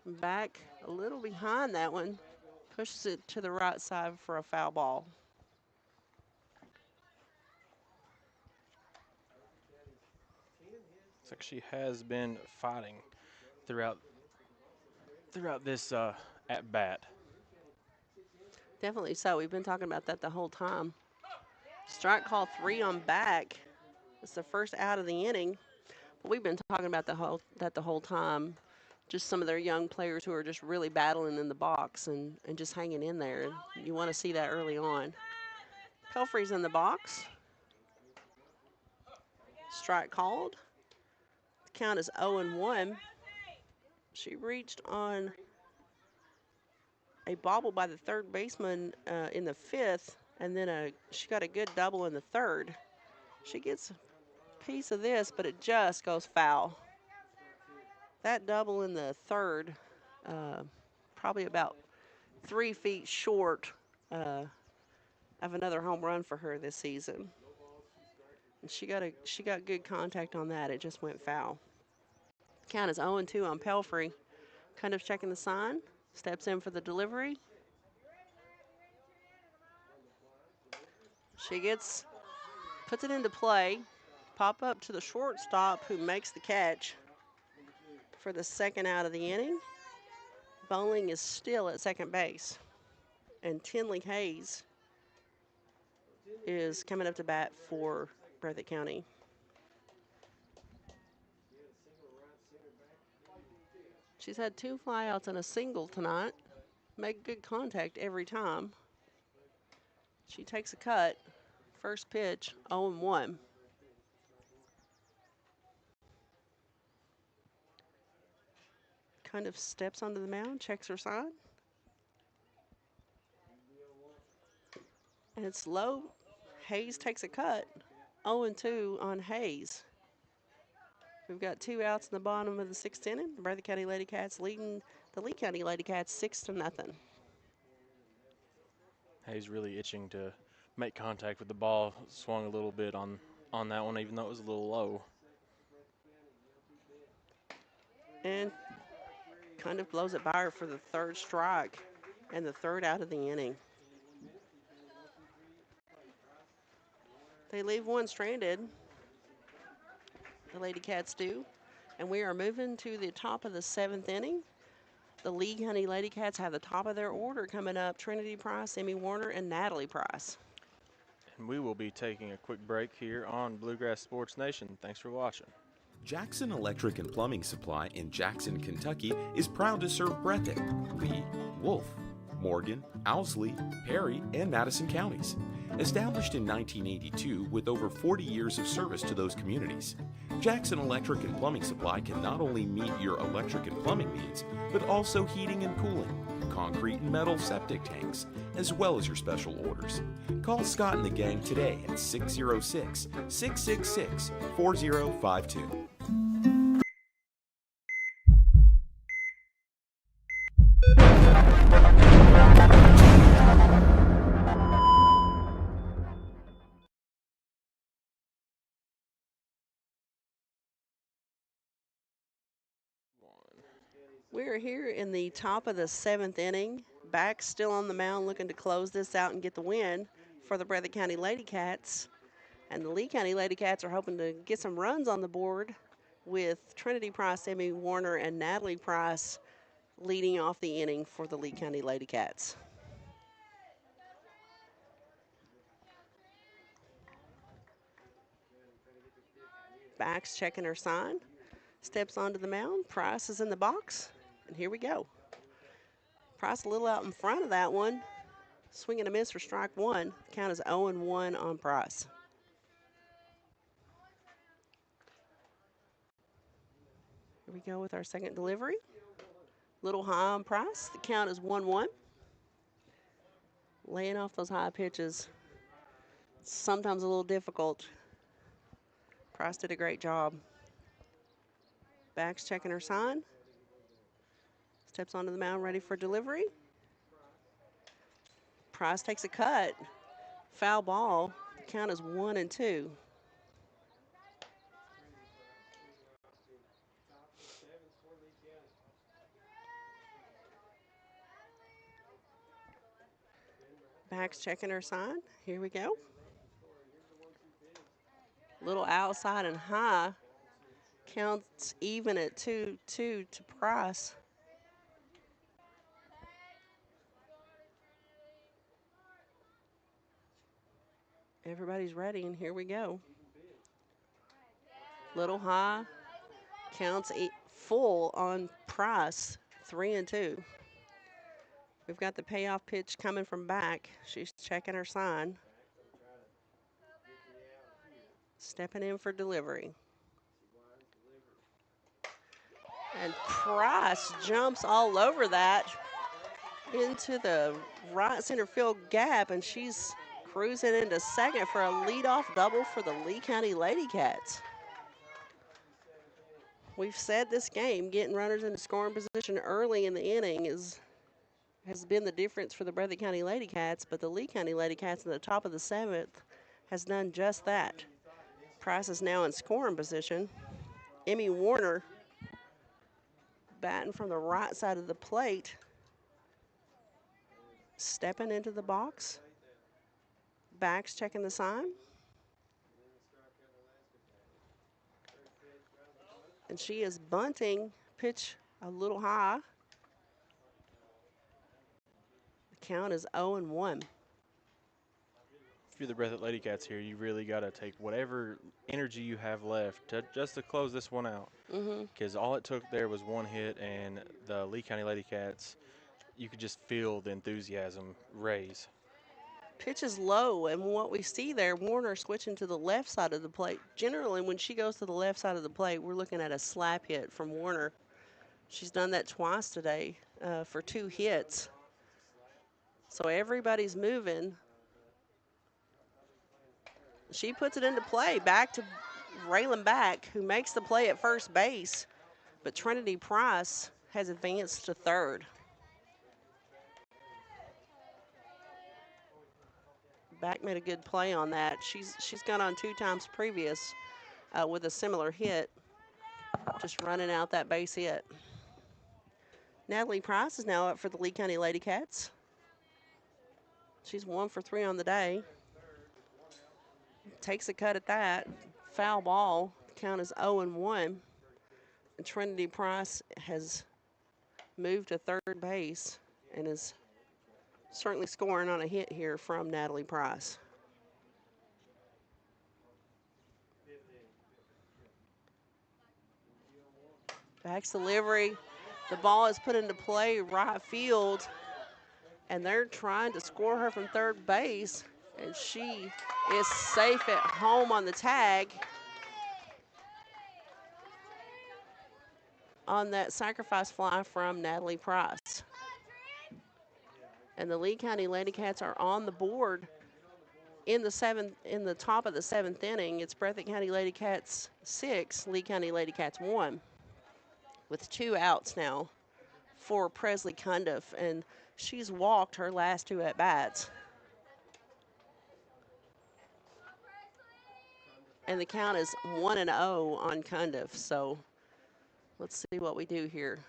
Back a little behind that one. Pushes it to the right side for a foul ball. like she has been fighting throughout this at bat. Definitely so. We've been talking about that the whole time. Strike call 3 on back. It's the first out of the inning. But we've been talking about the whole time. Just some of their young players who are just really battling in the box and just hanging in there. You want to see that early on. Pelfrey's in the box. Strike called. The count is 0-1. She reached on a bobble by the third baseman in the fifth, and then she got a good double in the third. She gets a piece of this, but it just goes foul. That double in the third, probably about 3 feet short of another home run for her this season. And she got good contact on that. It just went foul. Count is 0-2 on Pelfrey. Kind of checking the sign. Steps in for the delivery. She puts it into play. Pop up to the shortstop who makes the catch for the second out of the inning. Bowling is still at second base. And Tinley Hayes is coming up to bat for Breathitt County. She's had 2 flyouts and a single tonight. Make good contact every time. She takes a cut. First pitch, 0-1. Kind of steps onto the mound, checks her sign. And it's low. Hayes takes a cut. 0-2 on Hayes. We've got 2 outs in the bottom of the 6th inning. The Breathitt County Lady Cats leading the Lee County Lady Cats 6-0. Hayes really itching to make contact with the ball. Swung a little bit on that one, even though it was a little low. And kind of blows it by her for the third strike and the third out of the inning. They leave one stranded. The Lady Cats do. And we are moving to the top of the 7th inning. The Lee County Lady Cats have the top of their order coming up. Trinity Price, Emmy Warner, and Natalie Price. And we will be taking a quick break here on Bluegrass Sports Nation. Thanks for watching. Jackson Electric and Plumbing Supply in Jackson, Kentucky is proud to serve Breathitt, Lee, Wolf, Morgan, Owsley, Perry, and Madison counties. Established in 1982 with over 40 years of service to those communities, Jackson Electric and Plumbing Supply can not only meet your electric and plumbing needs, but also heating and cooling, concrete and metal septic tanks, as well as your special orders. Call Scott and the gang today at 606-666-4052. We're here in the top of the 7th inning. Back still on the mound looking to close this out and get the win for the Breathitt County Lady Cats. And the Lee County Lady Cats are hoping to get some runs on the board with Trinity Price, Emmy Warner, and Natalie Price leading off the inning for the Lee County Lady Cats. Back's checking her sign. Steps onto the mound. Price is in the box. And here we go. Price a little out in front of that one. Swing and a miss for strike 1. The count is 0-1 on Price. Here we go with our second delivery. Little high on Price. The count is 1-1. Laying off those high pitches. Sometimes a little difficult. Price did a great job. Back's checking her sign. Steps onto the mound ready for delivery. Price takes a cut. Foul ball. The count is 1-2. Back's checking her sign. Here we go. Little outside and high. Counts even at 2-2 to Price. Everybody's ready, and here we go. Little high. Counts full on Price, 3-2. We've got the payoff pitch coming from back. She's checking her sign. Stepping in for delivery. And Price jumps all over that into the right center field gap, and she's cruising into second for a leadoff double for the Lee County Lady Cats. We've said this game, getting runners in scoring position early in the inning has been the difference for the Breathitt County Lady Cats, but the Lee County Lady Cats in the top of the seventh has done just that. Price is now in scoring position. Emmy Warner batting from the right side of the plate, stepping into the box. Back's checking the sign. And she is bunting, pitch a little high. The count is 0-1. If you're the Breathitt Lady Cats here, you really got to take whatever energy you have left just to close this one out. Because all it took there was one hit, and the Lee County Lady Cats, you could just feel the enthusiasm raise. Pitch is low, and what we see there, Warner switching to the left side of the plate. Generally, when she goes to the left side of the plate, we're looking at a slap hit from Warner. She's done that twice today for 2 hits. So everybody's moving. She puts it into play, back to Raylan Back, who makes the play at first base, but Trinity Price has advanced to third. Back made a good play on that. She's gone on 2 times previous with a similar hit, just running out that base hit. Natalie Price is now up for the Lee County Lady Cats. She's 1 for 3 on the day. Takes a cut at that. Foul ball. Count is 0-1. And Trinity Price has moved to third base and is certainly scoring on a hit here from Natalie Price. Back's delivery. The ball is put into play right field, and they're trying to score her from third base, and she is safe at home on the tag on that sacrifice fly from Natalie Price. And the Lee County Lady Cats are on the board in the top of the 7th inning. It's Breathitt County Lady Cats 6, Lee County Lady Cats 1, with 2 outs now for Presley Cundiff, and she's walked her last 2 at-bats. And the count is 1-0 on Cundiff, so let's see what we do here.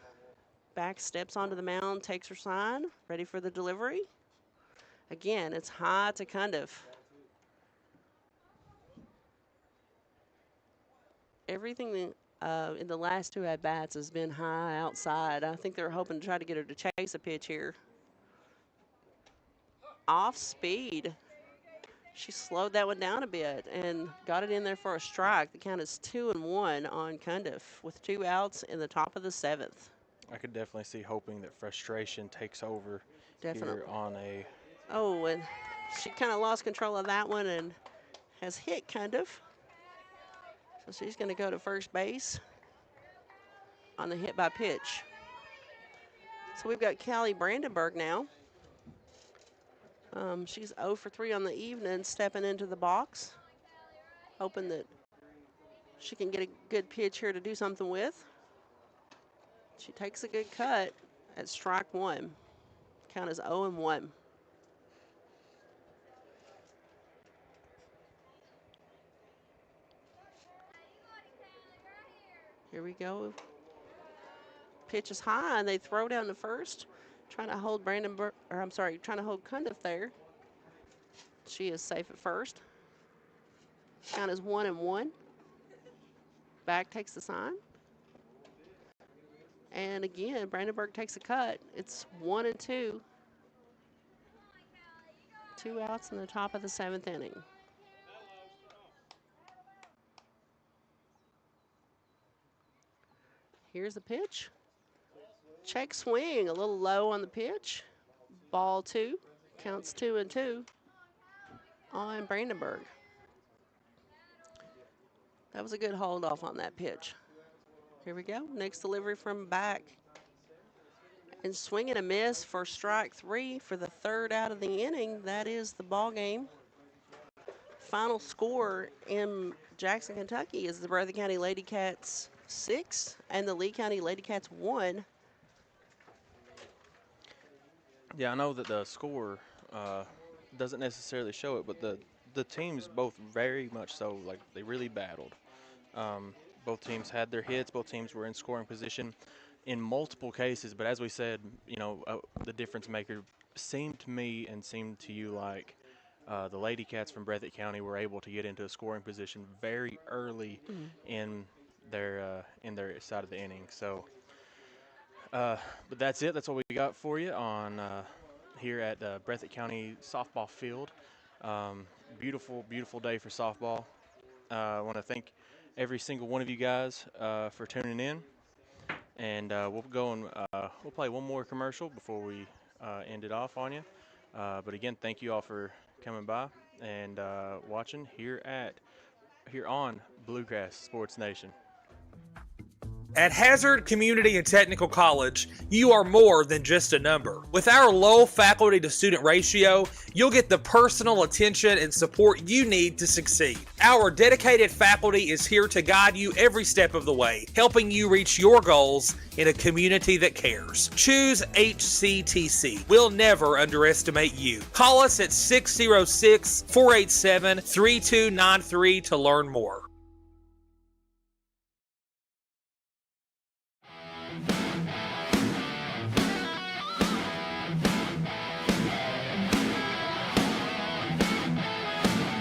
Back steps onto the mound, takes her sign, ready for the delivery. Again, it's high to Cundiff. Everything in the last 2 at-bats has been high outside. I think they're hoping to try to get her to chase a pitch here. Off speed. She slowed that one down a bit and got it in there for a strike. The count is 2-1 on Cundiff with 2 outs in the top of the 7th. I could definitely see hoping that frustration takes over here on a... Oh, and she kind of lost control of that one and has hit Cundiff. So she's going to go to first base on the hit by pitch. So we've got Callie Brandenburg now. She's 0 for 3 on the evening, stepping into the box, hoping that she can get a good pitch here to do something with. She takes a good cut at strike 1. Count is 0-1. Here we go. Pitch is high, and they throw down the first, trying to hold trying to hold Cundiff there. She is safe at first. Count is 1-1. Back takes the sign. And again, Brandenburg takes a cut. It's 1-2. 2 outs in the top of the 7th inning. Here's the pitch. Check swing, a little low on the pitch. Ball 2. Counts 2-2 on Brandenburg. That was a good hold off on that pitch. Here we go. Next delivery from back. And swing and a miss for strike 3 for the 3rd out of the inning. That is the ball game. Final score in Jackson, Kentucky is the Breathitt County Lady Cats 6 and the Lee County Lady Cats 1. Yeah, I know that the score doesn't necessarily show it, but the teams both very much so, like, they really battled. Both teams had their hits. Both teams were in scoring position in multiple cases. But as we said, the difference maker seemed to me and seemed to you like the Lady Cats from Breathitt County were able to get into a scoring position very early in their side of the inning. So, but that's it. That's what we got for you on here at Breathitt County softball field. Beautiful, beautiful day for softball. I want to thank every single one of you guys for tuning in, and we'll go and we'll play one more commercial before we end it off on you. But again, thank you all for coming by and watching here on Bluegrass Sports Nation. At Hazard Community and Technical College, you are more than just a number. With our low faculty to student ratio, you'll get the personal attention and support you need to succeed. Our dedicated faculty is here to guide you every step of the way, helping you reach your goals in a community that cares. Choose HCTC. We'll never underestimate you. Call us at 606-487-3293 to learn more.